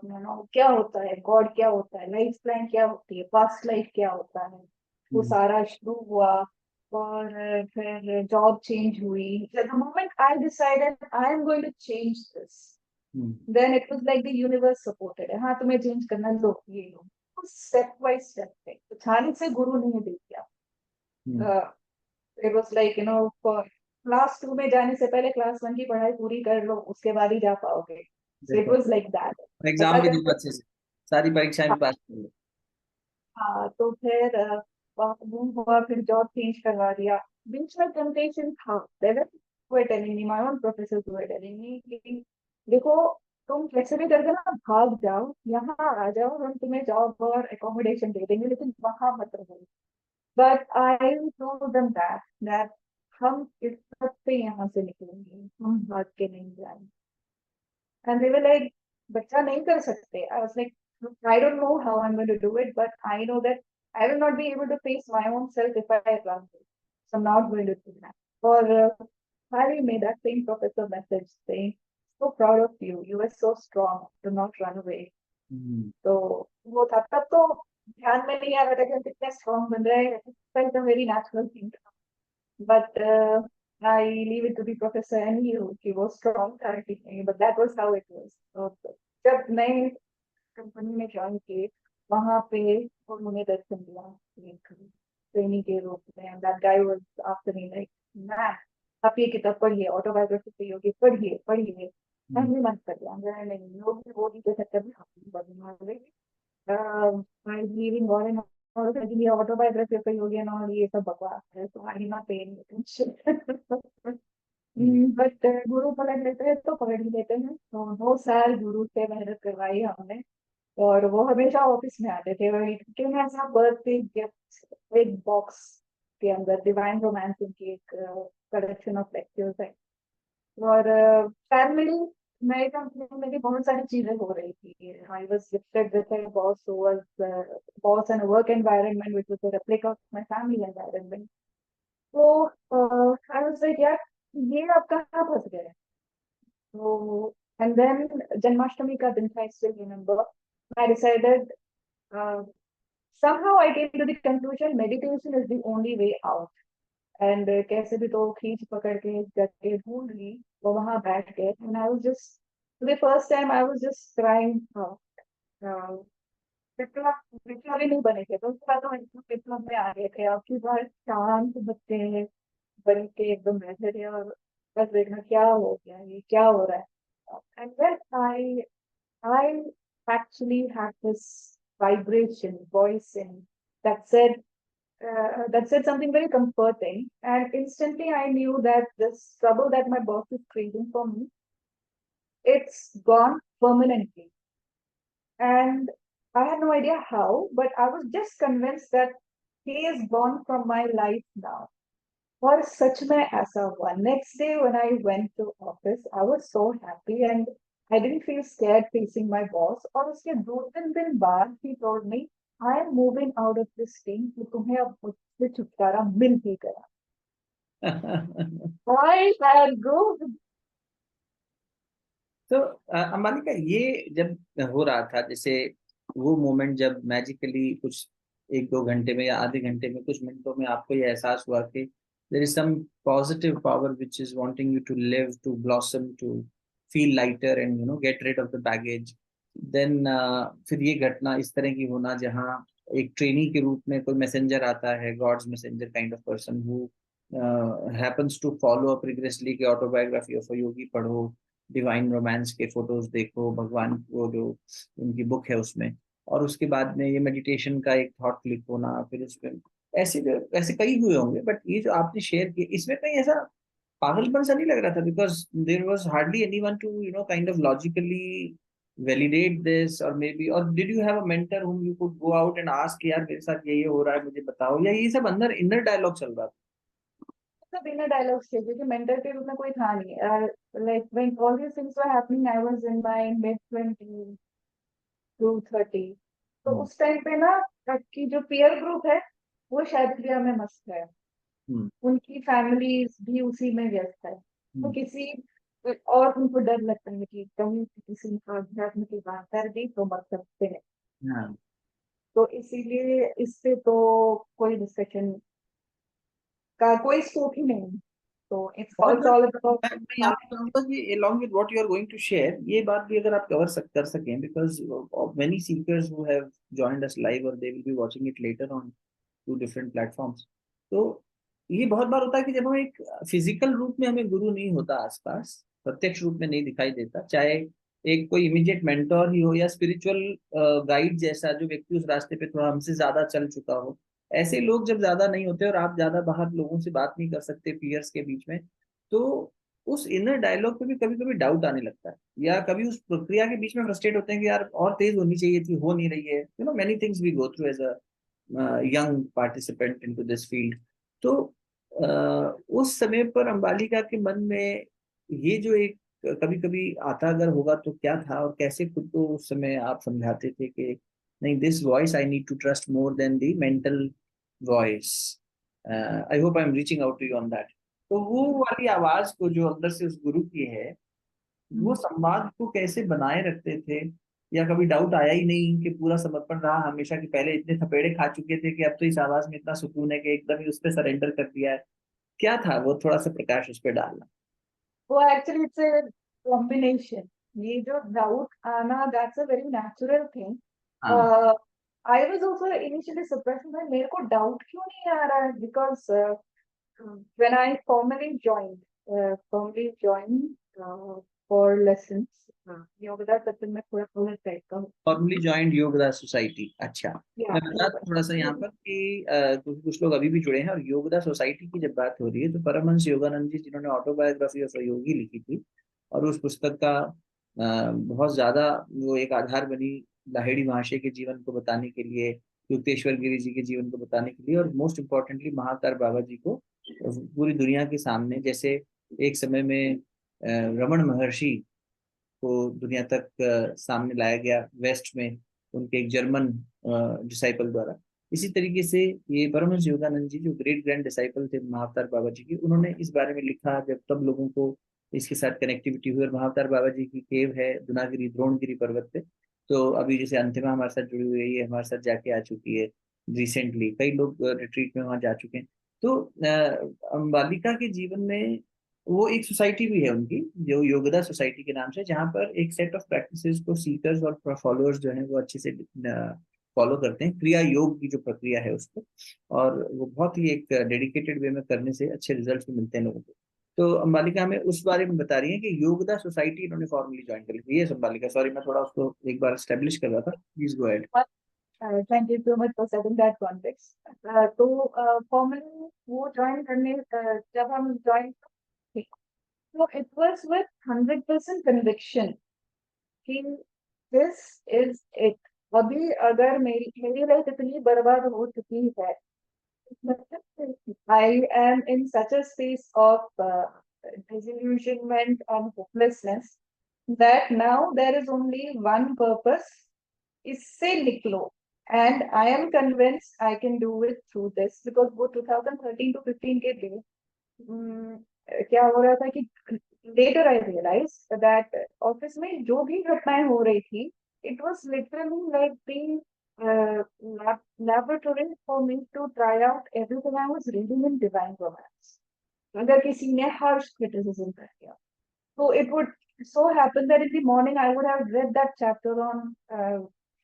क्या होता है God, क्या होता है लाइफ प्लान, क्या होती है पास्ट लाइफ, क्या होता है। वो सारा शुरू हुआ। और फिर जॉब चेंज हुई। The moment I decided I am going to change this, then it was like the universe supported है। हाँ तुम्हें चेंज करना, लो ये लो। स्टेप बाय स्टेप थे, अचानक से गुरु ने दे दिया। इट वाज लाइक क्लास 2 में जाने से पहले क्लास 1 की पढ़ाई पूरी कर लो, उसके बाद ही जा पाओगे। सो इट देखो, वाज लाइक दैट। एग्जाम भी दो अच्छे से, सारी परीक्षाएं भी पास कर लो। हाँ तो फिर वो हुआ, फिर जॉब चेंज करवा दिया। बीच में टेम्पटेशन था। वे telling me, my own professor वे टेलिंग मी कि देखो तुम कैसे भी करके ना भाग जाओ, यहाँ आ जाओ, हम तुम्हें जॉब और एकोमोडेशन दे देंगे, लेकिन वहां मत रहो। But I told them that हम इस वक्त से यहाँ से निकलेंगे, हम भाग के नहीं जाएंगे। एंड दे वर लाइक बच्चा नहीं कर सकते। I was like I don't know how I'm going to do it, but I know that I will not be able to face my own self if I run. So I'm not going to do that। Or Harry made that same professor message saying, "So proud of you. You were so strong. Do not run away." तो वो था तब तो ध्यान में नहीं आ रहा था कि हम कितने स्ट्रॉन्ग बन रहे हैं। Felt a very natural thing। But I leave it to the professor and you कि वो strong था कि नहीं। But that was how it was। तो जब मैं कंपनी में ज्वाइन किए, वहां पे उन्होंने दर्शन दिया एक ट्रेनिंग के रूप में। That guy was after me like, ma'am आप ये किताब पढ़िए, ऑटोबायोग्राफी चाहिए होगी, पढ़िए पढ़िए। मैंने मन कर दिया, मैं नहीं लोग वो नहीं कह सकते भी I believe in God and और ये ऑटोबायोग्राफी कही होगी और ये सब बकवास है। तो आई नॉट पे एनी अटेंशन। बट गुरु पकड़ लेते हैं तो पकड़ ही लेते हैं। तो 2 साल गुरु से मेहनत करवाई हमने। और वो हमेशा ऑफिस में आते थे, वही कि मैं ऐसा बर्थडे गिफ्ट एक बॉक्स के अंदर डिवाइन रोमांस की एक कलेक्शन ऑफ लेक्चर्स है। और फैमिली नई कंपनी में भी बहुत सारी चीजें हो रही थी. I was gifted with a boss who was boss and work environment which was a replica of my family environment. तो आई वाज लाइक यार, ये आप कहाँ फंस गए. तो एंड देन जन्माष्टमी का दिन था, I still remember. I decided, somehow I came to the conclusion meditation is the only way out. And कैसे भी तो खींच पकड़ के एक जगह ढूंढ ली, वो वहां बैठ गए. And I was just, the first time I was just crying. Viplav Viplav ही नहीं बने थे, तो उसके बाद तो एकदम विप्लव में आ गए थे. आपकी बार शांत बच्चे बन के एकदम बैठे थे और बस देखना क्या हो गया, ये क्या हो रहा है. And then I actually had this vibration voice in that said, something very comforting. And instantly I knew that this trouble that my boss is creating for me, it's gone permanently. And I had no idea how, but I was just convinced that he is gone from my life now. और सच में ऐसा हुआ. Next day when I went to office, I was so happy and I didn't feel scared facing my boss. और उसके 2-3 दिन बाद he told me, I am moving out of this team, तो तुम्हें अब मुझसे छुटकारा मिल ही गया. I had go. तो अंबालिका, ये जब हो रहा था, जैसे वो मोमेंट जब मैजिकली कुछ 1-2 घंटे में या आधे घंटे में, कुछ मिनटों में आपको ये एहसास हुआ कि there is some positive power which is wanting you to live, to blossom, to feel lighter and get rid of the baggage, then फिर ये घटना इस तरह की होना जहाँ एक ट्रेनी के रूप में कोई मैसेंजर आता है, god's messenger kind of person who happens to follow up religiously की ऑटोबायोग्राफी ऑफ अ योगी पढ़ो, डिवाइन रोमांस के फोटोज देखो, भगवान वो जो उनकी बुक है उसमें, और उसके बाद में ये मेडिटेशन का एक थॉट क्लिक होना, फिर उसमें ऐसे कई हुए होंगे, बट ये जो आपने शेयर किया इसमें कहीं ऐसा पागलपन सा नहीं लग रहा था? Because there was hardly anyone to kind of logically validate this, और मे बी, और did you have a mentor whom you could go out and ask यार मेरे साथ ये हो रहा है मुझे बताओ, या ये सब अंदर इनर डायलॉग चल रहा था? सब बिना डायलॉग्स के, क्योंकि मेंटर के रूप में कोई था नहीं. Like when all these things were happening, I was in my mid 20 to 30. तो हम्म, उस टाइम पे ना, आपकी जो पीयर ग्रुप है वो शायद क्रिया में मस्त है, हम्म, उनकी फैमिलीज भी उसी में व्यस्त है. तो हम्म, किसी और उनको डर लगता है कि कहीं किसी ने अध्यात्म की बात कर दी तो मत सकते हैं. हाँ. तो इसीलिए इससे तो कोई डिस्कशन का कोई स्कोप ही नहीं. तो इट्स बहुत ऑल्सो बार ऑल अबाउट. मैं यहाँ पे चाहूंगा कि along with what you are going to share, ये बात भी अगर आप कर सकें, because of many seekers who have joined us live or they will be watching it later on two different platforms. तो ये बहुत बार होता है कि जब हम एक फिजिकल रूप में, हमें गुरु नहीं होता आसपास, प्रत्यक्ष रूप में नहीं दिखाई देता, चाहे एक कोई इमीडिएट मेंटोर ही हो या स्पिरिचुअल गाइड जैसा जो व्यक्ति उस रास्ते पे थोड़ा हमसे ज्यादा चल चुका हो, ऐसे लोग जब ज्यादा नहीं होते और आप ज्यादा बाहर लोगों से बात नहीं कर सकते पीयर्स के बीच में, तो उस इनर डायलॉग पे भी कभी कभी डाउट आने लगता है, या कभी उस प्रक्रिया के बीच में फ्रस्ट्रेट होते हैं कि यार और तेज होनी चाहिए थी, हो नहीं रही है. Many things we go through as a young participant into this field. तो उस समय पर अंबालिका के मन में ये जो एक कभी कभी आता अगर होगा तो क्या था, और कैसे खुद को उस समय आप समझाते थे कि नहीं, this voice I need to trust more than the mental voice. I hope I am reaching out to you on that. तो वो वाली आवाज को जो अंदर से उस गुरु की है, वो संवाद को कैसे बनाए रखते थे? या कभी डाउट आया ही नहीं कि पूरा समर्पण रहा हमेशा, कि पहले इतने थपेड़े खा चुके थे कि अब तो इस आवाज में इतना सुकून है कि एकदम ही उस पर सरेंडर कर दिया है? क्या था वो, थोड़ा सा प्रकाश उस पर डालना. वो एक्चुअली इट्स ए कॉम्बिनेशन. ये जो डाउट आना, that's a very natural thing. हाँ. I was also initially surprised, मेरे को डाउट क्यों नहीं आ रहा है, because when I formally joined for lessons, Yogoda Satsanga में थोड़ा थोड़ा टाइप का. Formally joined Yogoda society. अच्छा. या मैं बता दूं थोड़ा सा यहाँ पर कि क्योंकि कुछ लोग अभी भी जुड़े हैं, और योगदा सोसाइटी की जब बात हो रही है तो परमहंस योगानंद जी, जिन्होंने ऑटोबायोग्राफी ऑफ अ योगी लिखी थी, और उस पुस्तक का बहुत ज्यादा वो एक आधार बनी लाहिड़ी महाशय के जीवन को बताने के लिए, युक्तेश्वर गिरी जी के जीवन को बताने के लिए, और मोस्ट इम्पोर्टेंटली महाकार बाबा जी को पूरी दुनिया के सामने, जैसे एक समय में रमन महर्षि को दुनिया तक सामने लाया गया वेस्ट में, उनके एक जर्मन डिसाइपल द्वारा। इसी तरीके से ये परमहंस योगानंद जी, जो ग्रेट ग्रैंड डिसाइपल थे महाअवतार बाबा जी की, उन्होंने इस बारे में लिखा। जब तब लोगों को इसके साथ कनेक्टिविटी हुई, और महाअवतार बाबा जी की केव है दुनागिरी द्रोणगिरी पर्वत पे। तो अभी जैसे अंतिमा हमारे साथ जुड़ी हुई है, ये हमारे साथ जाके आ चुकी है रिसेंटली, कई लोग रिट्रीट में वहां जा चुके हैं। तो अंबालिका के जीवन में वो एक सोसाइटी भी है उनकी, जो योगदा सोसाइटी के नाम से, जहाँ पर एक सेट ऑफ प्रैक्टिसेस को सीकर्स और फॉलोअर्स जो हैं वो अच्छे से फॉलो करते हैं, क्रिया योग की जो प्रक्रिया है उसको। और वो बहुत ही एक डेडिकेटेड वे में करने से अच्छे रिजल्ट्स भी मिलते हैं लोगों को। तो अंबालिका हमें उस बारे में बता रही है कि योगदा सोसाइटी इन्होंने फॉर्मली ज्वाइन कर ली है। ये अंबालिका, सॉरी मैं थोड़ा उसको एक बार स्टेब्लिश कर रहा था, please go ahead. Thank you so much for setting that context. तो फॉर्मली वो ज्वाइन करने जब हम ज्वाइन, तो इट वाज विद 100% कन्विक्शन कि दिस इज इट। अभी अगर मेरी मेरी लाइफ इतनी बर्बाद हो चुकी है, I am in such a space of disillusionment and hopelessness that now there is only one purpose, इससे निकलो। And I am convinced I can do it through this, because वो 2013 to 15 के लिए क्या हो रहा था कि later I realized that office में जो भी घटनाएं हो रही थी, it was literally like being laboratory for me to try out everything I was reading in divine romance. अगर किसी ने harsh criticism कर दिया, so it would so happen that in the morning I would have read that chapter on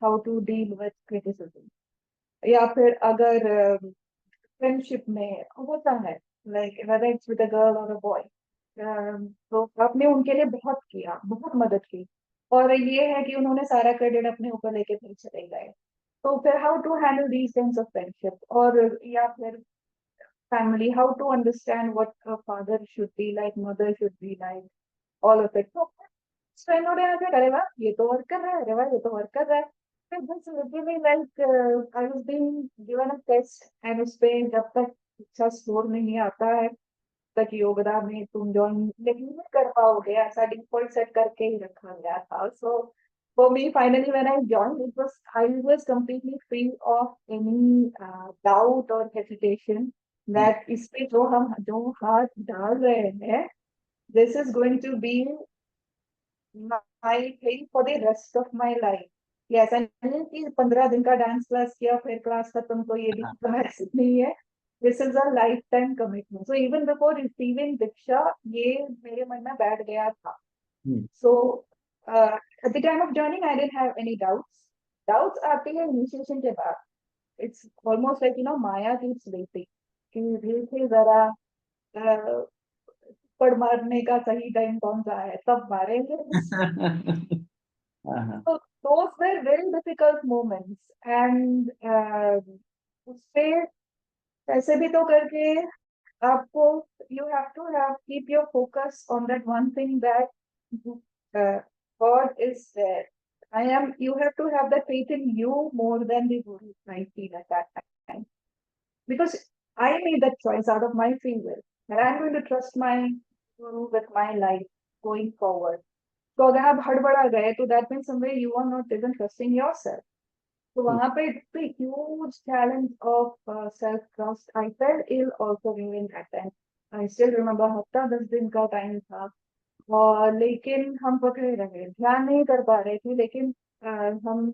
how to deal with criticism. या फिर अगर friendship में होता है, like whether it's with a girl or a boy, तो आपने उनके लिए बहुत किया, बहुत मदद की, और ये है कि उन्होंने सारा क्रेडिट अपने ऊपर लेके फिर चले गए। तो फिर how to handle these kinds of friendship, और या फिर family, how to understand what a father should be like, mother should be like, all of it. तो फ्रेंड हो रहा है, अरे वाह ये तो वर्क कर रहा है, अरे वाह ये तो वर्क कर रहा है। फिर this literally like I was being given a test, and उस पे जब तक अच्छा स्कोर नहीं आता है तक योगदा में तुम ज्वाइन नहीं कर पाओगे, ऐसा डिफॉल्ट सेट करके ही रखा गया था। So for me finally when I join, it was I was completely free of any doubt और हेजिटेशन दैट इस पे जो हाथ डाल रहे हैं, this is going to be my thing for the rest of my life. ये ऐसा नहीं है कि 15 दिन का डांस क्लास किया फिर क्लास खत्म, तो ये भी नहीं है। This is a lifetime commitment. So even before receiving diksha, ये मेरे मन में बैठ गया था। So at the time of joining I didn't have any doubts. Doubts आते हैं इनिशिएशन के बाद। It's almost like maya keeps waiting कि धीरे धीरे जरा पड़ मारने का सही टाइम कौन सा है, तब मारेंगे। So those were very difficult moments, and उससे ऐसे भी तो करके आपको, you have to have keep your focus on that one thing, that uh, God is there. You have to have that faith in you more than the Guru, I feel at that time, because I made that choice out of my free will, and I'm going to trust my Guru with my life going forward. तो अगर आप हड़बड़ा गए, तो that means somewhere you are not even trusting yourself. तो वहां पे it's a huge challenge of self trust. I felt ill also during that time. I still remember हफ्ता 10 दिन का टाइम था, और लेकिन हम पकड़े रहे, ध्यान नहीं कर पा रहे थे, लेकिन हम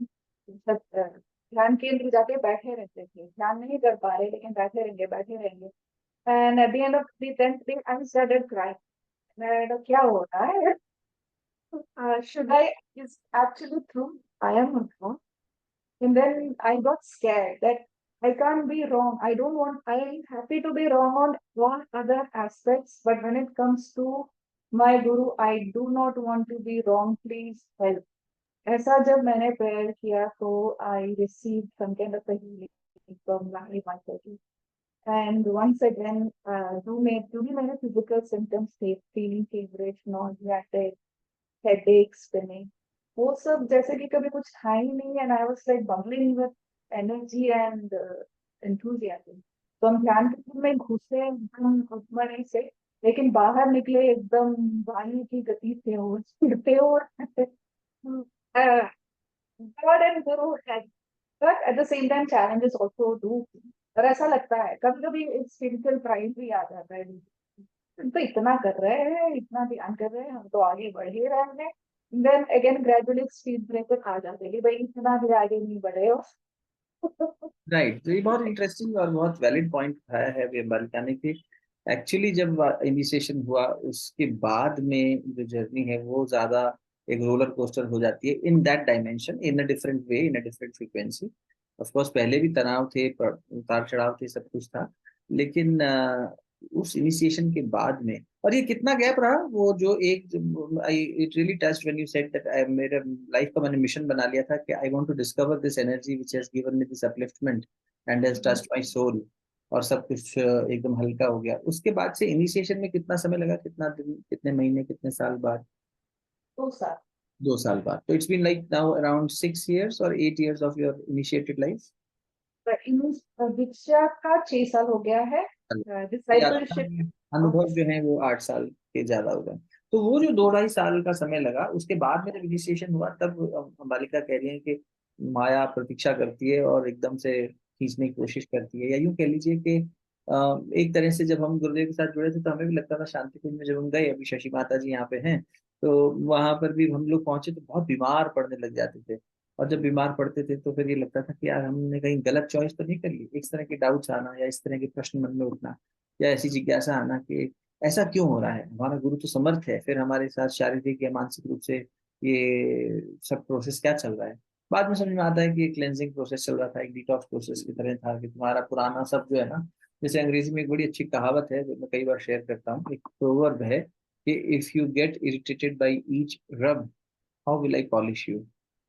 ध्यान केंद्र जाके बैठे रहते थे, ध्यान नहीं कर पा रहे लेकिन बैठे रहेंगे बैठे रहेंगे। And at the end of the 10th day I started crying. मैं क्या हो रहा है, should I, is actually true, I am not wrong. And then I got scared that I can't be wrong. I don't want, I am happy to be wrong on all other aspects, but when it comes to my guru, I do not want to be wrong. Please help. ऐसा जब मैंने prayer किया, तो I received some kind of a healing from Lahiri Mataji. And once again, जो भी मेरे physical symptoms थे, feeling feverish, nauseatic, headache, spinning, वो सब जैसे कि कभी कुछ था ही नहीं, and I was like bubbling with energy and enthusiasm. तो हम ध्यान के में घुसे एकदम मरे से, लेकिन बाहर निकले एकदम वायु की गति से हो, स्पीड पे हो। गॉड एंड गुरु है, but at the same time challenges also do. और ऐसा लगता है कभी कभी स्पिरिचुअल प्राइड भी आ जाता है, हम तो इतना कर रहे हैं, इतना ध्यान कर रहे हैं, हम तो आगे बढ़ ही रहे हैं। Then again gradually speed breaker आ जाते हैं कि भाई इतना भी आगे नहीं बढ़े हो। राइट, तो ये बहुत इंटरेस्टिंग और बहुत वैलिड पॉइंट उठाया है अभी अंबालिका ने कि एक्चुअली जब इनिशिएशन हुआ उसके बाद में जो जर्नी है वो ज्यादा एक रोलर कोस्टर हो जाती है in that dimension, in a different way, in a different frequency. Of course पहले भी तनाव थे, उतार चढ़ाव थे, सब कुछ था, लेकिन उस इनिशिएशन के बाद में, और ये कितना गैप रहा, वो जो एक I it really touched when you said that I मेरे लाइफ का मैंने मिशन बना लिया था कि I want to discover this energy which has given me this upliftment and has touched my soul, और सब कुछ एकदम हल्का हो गया। उसके बाद से इनिशिएशन में कितना समय लगा, कितना दिन, कितने महीने, कितने साल बाद? तो सर 2 साल बाद। तो it's been like now around 6 years or 8 years of your initiated life। इन दीक्षा का 6 साल हो गया है, डिसाइपलशिप। आपका अनुभव जो है वो 8 साल के ज्यादा हो गए। तो वो जो 2 ढाई साल का समय लगा, उसके बाद में जब इनिशिएशन हुआ तब बालिका कह रही है कि माया प्रतीक्षा करती है और एकदम से खींचने की कोशिश करती है, या यूं कह लीजिए कि एक तरह से जब हम गुरुदेव के साथ जुड़े थे तो हमें भी लगता था, शांति कुंज में जब हम गए, अभी शशि माता जी यहाँ पे हैं, तो वहां पर भी हम लोग पहुंचे तो बहुत बीमार पड़ने लग जाते थे। और जब बीमार पड़ते थे तो फिर ये लगता था कि यार हमने कहीं गलत चॉइस तो नहीं कर ली, इस तरह के डाउट्स आना या इस तरह के प्रश्न मन में उठना, या ऐसी जिज्ञासा आना कि ऐसा क्यों हो रहा है, हमारा गुरु तो समर्थ है, फिर हमारे साथ शारीरिक या मानसिक रूप से ये सब प्रोसेस क्या चल रहा है। बाद में समझ में आता है कि एक क्लेंजिंग प्रोसेस चल रहा था, एक डिटॉक्स प्रोसेस की तरह था, कि तुम्हारा पुराना सब जो है ना, जैसे अंग्रेजी में एक बड़ी अच्छी कहावत है जो मैं कई बार शेयर करता हूँ, एक प्रोवर्ब है कि if you get irritated by each rub, how will I polish you.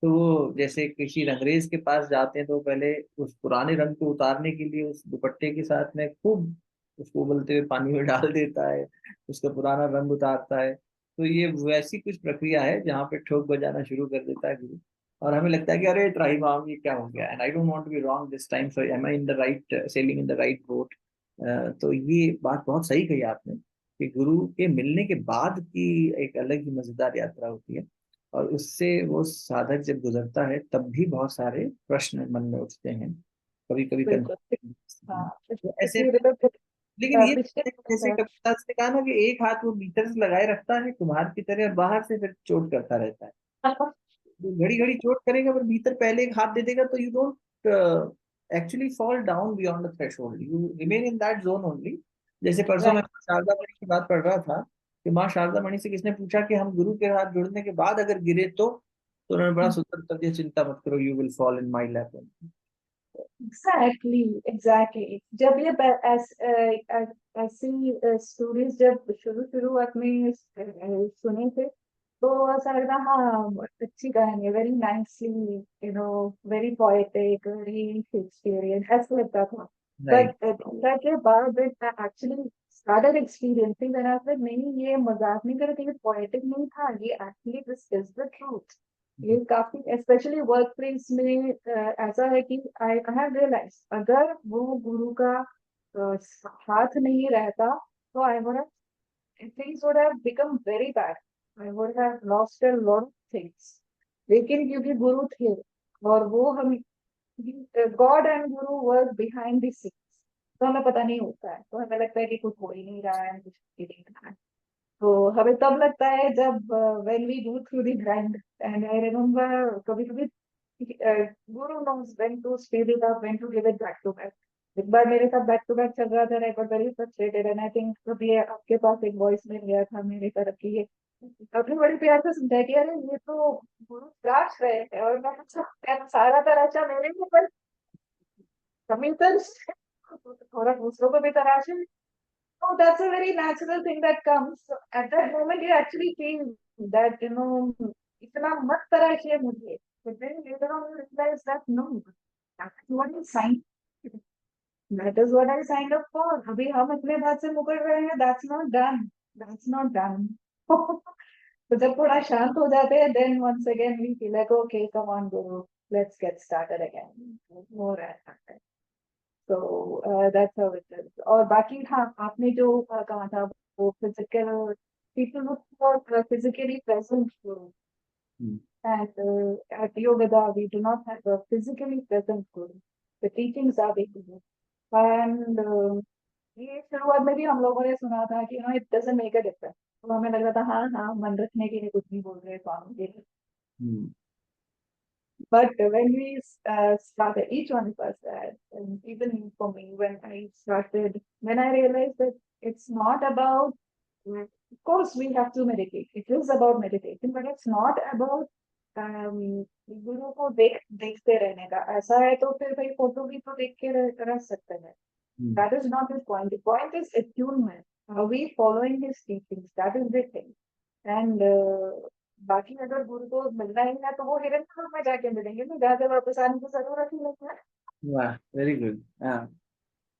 तो वो जैसे किसी रंगरेज के पास जाते हैं तो पहले उस पुराने रंग को उतारने के लिए उस दुपट्टे के साथ में खूब उसको उबलते हुए पानी में डाल देता है, उसका पुराना रंग उतारता है। तो ये वैसी कुछ प्रक्रिया है जहाँ पे ठोक बजाना शुरू कर देता है गुरु, और हमें लगता है कि अरे ट्राई माम ये क्या हो गया, and I don't want to be wrong this time, so am I in the right, sailing in the right boat. तो ये बात बहुत सही कही आपने कि गुरु के मिलने के बाद की एक अलग ही मजेदार यात्रा होती है, और उससे वो साधक जब गुजरता है तब भी बहुत सारे प्रश्न मन में उठते हैं, कभी कभी बिल्कुल। कंफ्यूजन। हाँ, तो ऐसे पिछले में, लेकिन ये पिछले जैसे कविता ने कहा ना कि एक हाथ वो भीतर से लगाए रखता है कुम्हार की तरह, और बाहर से फिर चोट करता रहता है। घड़ी घड़ी चोट करेगा पर भीतर पहले एक हाथ दे देगा, तो you don't actually fall down beyond the threshold, you remain in that zone only. जैसे परसों मैं राइट। माँ शारदा मणि की बात पढ़ रहा था कि माँ शारदा मणि से किसने पूछा कि हम गुरु के हाथ जुड़ने के बाद अगर गिरे तो उन्होंने बड़ा सुंदर उत्तर दिया, चिंता मत करो, you will fall in my lap. Exactly exactly. जब ये ऐसी स्टोरीज जब शुरू शुरुआत में सुने थे तो ऐसा लगा हाँ अच्छी कहानी है, very nicely, very poetic, very Shakespearean ऐसा लगता था। राइट। बट के बाद एक्चुअली स्टार्टेड एक्सपीरियंसिंग देन फिर नहीं, ये मजाक नहीं कर रहे थे, ये पोएटिक नहीं था, ये actually this is the truth. ये काफी स्पेशली वर्क प्लेस में ऐसा है कि आई हैव रियलाइज अगर वो गुरु का हाथ नहीं रहता तो I would have things would have become very bad, I would have lost a lot of things. लेकिन क्योंकि गुरु थे और वो हम God and Guru work behind the scenes, तो हमें पता नहीं होता है, तो हमें लगता है कि कुछ हो ही नहीं रहा है, कुछ हो ही नहीं रहा है। तो हमें तब लगता है जब when we go through the grind. And I remember कभी कभी guru knows when to speed it up, when to give it back to back. एक बार मेरे साथ बैक टू बैक चल रहा था, I got very frustrated and I think कभी आपके पास एक वॉइस मिल गया था मेरी तरफ की, ये आपने बड़े प्यार से समझाया कि अरे ये तो गुरु तराश रहे हैं, और मैं सारा तराशा मेरे ऊपर, कमी तो थोड़ा दूसरों को भी तराशे। Oh, that's a very natural thing that comes. So at that moment, you actually feel that, इतना मत तराशिए मुझे. But then later on, you realize that no, that's what I signed. That is what I signed up for. अभी हम अपने बात से मुकर रहे हैं. That's not done. That's not done. तो जब थोड़ा शांत हो जाते हैं, then once again we feel like, okay, come on, Guru, let's get started again. More and तो दैट्स हाउ इट इज। और बाकी हाँ आपने जो कहा था वो physical people look for physically present guru. And at Yoga, we do not have a physically present guru. The teachings are the guru. And ये शुरुआत में भी हम लोगों ने सुना था कि it doesn't make a difference. तो हमें लग रहा था हाँ हाँ मन रखने के लिए कुछ नहीं बोल रहे Swami ji. But when we started, each one of us, and even for me, when I realized that it's not about, of course, we have to meditate. It is about meditation, but it's not about गुरु को देखते रहने का. ऐसा है तो फिर भाई photo भी तो देख के रह सकते हैं. That is not the point. The point is attunement. Are we following his teachings? That is the thing. And बाकी अगर गुरु को मिलना ही है तो वो हिरण्यगढ़ में जाके मिलेंगे ना, जाके वापस आने की जरूरत ही नहीं है. वाह, very good.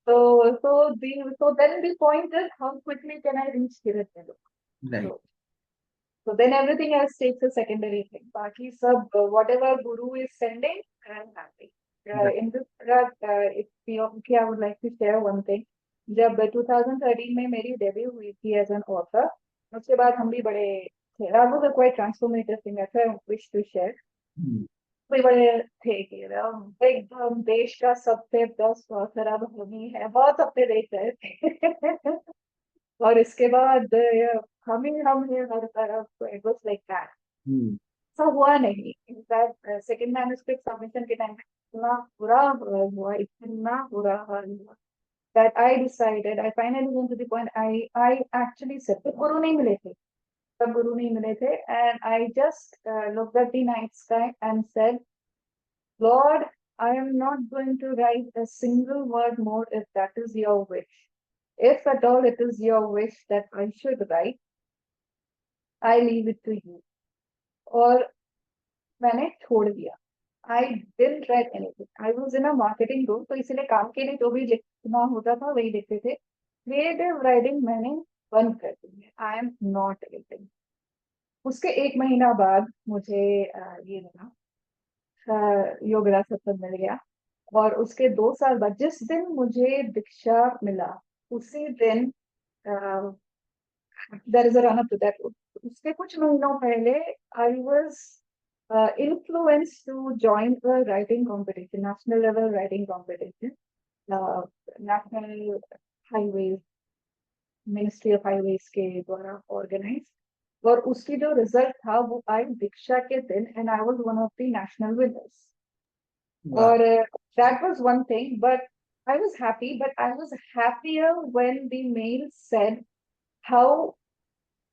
So then the point is how quickly can I reach Hiranyagara? Right. So then everything else takes a secondary thing. बाकी सब whatever guru is sending, I am happy. In this regard, if okay, I would like to share one thing. जब 2013 में मेरी debut हुई थी as an author, उसके बाद हम भी बड़े थे. That was a quite transformative thing. That's why I wish to share. भी बड़े थे कि एकदम देश का सबसे बेस्ट ऑथर अब हम ही है, बहुत अपने देख रहे थे. और इसके बाद हम ही हर तरफ. It was like that. सब हुआ नहीं. इनफैक्ट सेकंड मैन्युस्क्रिप्ट सबमिशन के टाइम इतना बुरा हुआ, इतना बुरा हाल हुआ that I decided, I finally came to the point, I actually said, गुरु नहीं मिले थे, तब गुरु नहीं मिले थे, and I just looked at the night sky and said, Lord, I am not going to write a single word more if that is your wish. If at all it is your wish that I should write, I leave it to you. और मैंने छोड़ दिया. I didn't write anything. I was in a marketing role, तो इसलिए काम के लिए जो भी लिखना होता था वही लिखते थे. Creative writing मैंने बंद कर दी. I am not writing. उसके एक महीना बाद मुझे ये मिला, योगरा सत्संग मिल गया. और उसके 2 साल बाद जिस दिन मुझे दीक्षा मिला, उसी दिन there is a run up to that. उसके कुछ महीनों पहले I was influenced to join a writing competition, national level writing competition, national highways, Ministry of Highways के द्वारा organized. और उसकी जो रिजल्ट था वो आई दीक्षा के दिन, and I was one of the national winners. और that was one thing, but I was happy, but I was happier when the mail said how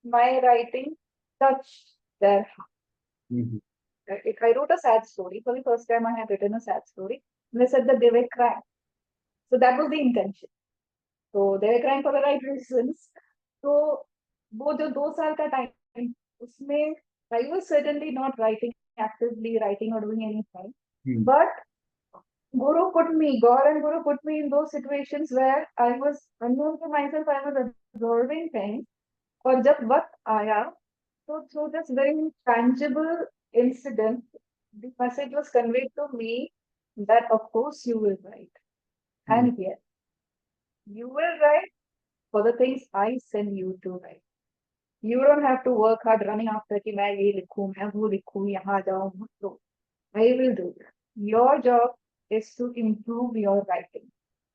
my writing touched their heart. If I wrote a sad story, for the first time I had written a sad story, and they said that they were crying. So that was the intention. So they were crying for the right reasons. So वो जो 2 साल का time, उसमें I was certainly not actively writing or doing anything. But Guru put me, God and Guru put me in those situations where I was unknown to myself, I was absorbing things. और जब वक्त आया, so through this very tangible incident, the message was conveyed to me that of course you will write. And yes, you will write for the things I send you to write. You don't have to work hard running after कि मैं ये लिखूं, मैं वो लिखूं, यहाँ जाऊं. So I will do that. Your job is to improve your writing.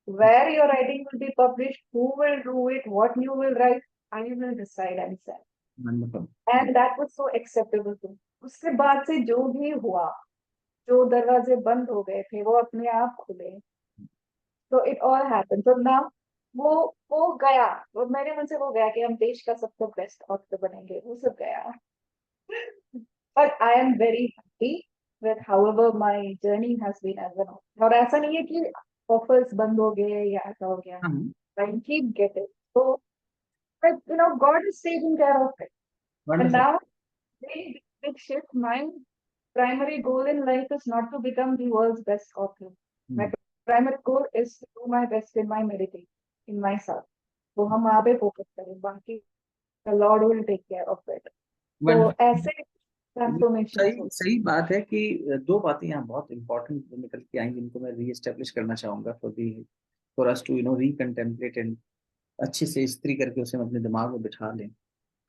Where your writing will be published, who will do it, what you will write, I will decide and say. Wonderful. And that was so acceptable to me. उसके बाद से जो भी हुआ, जो दरवाजे बंद हो गए थे वो अपने आप खुले. So it all happened. So now वो गया, वो मेरे मन से वो गया कि हम देश का सबसे बेस्ट ऑथर बनेंगे, वो सब गया. But I am very happy with however my journey has been as an author. और ऐसा नहीं है कि ऑफर्स बंद हो गए या ऐसा हो गया. I keep getting. So but God is taking care of it. Wonderful. And now big shift. My primary goal in life is not to become the world's best author. My primary goal is to do my best in my meditation, in myself. तो हम वहाँ पे focus करें, बाकी the Lord will take care of it. तो ऐसे transformation. सही बात है कि 2 बातें यहाँ बहुत इंपॉर्टेंट निकल के आएंगी, जिनको मैं रीएस्टेब्लिश करना चाहूंगा for us to recontemplate and अच्छे से इस्त्री करके उसे हम अपने दिमाग में बिठा लें,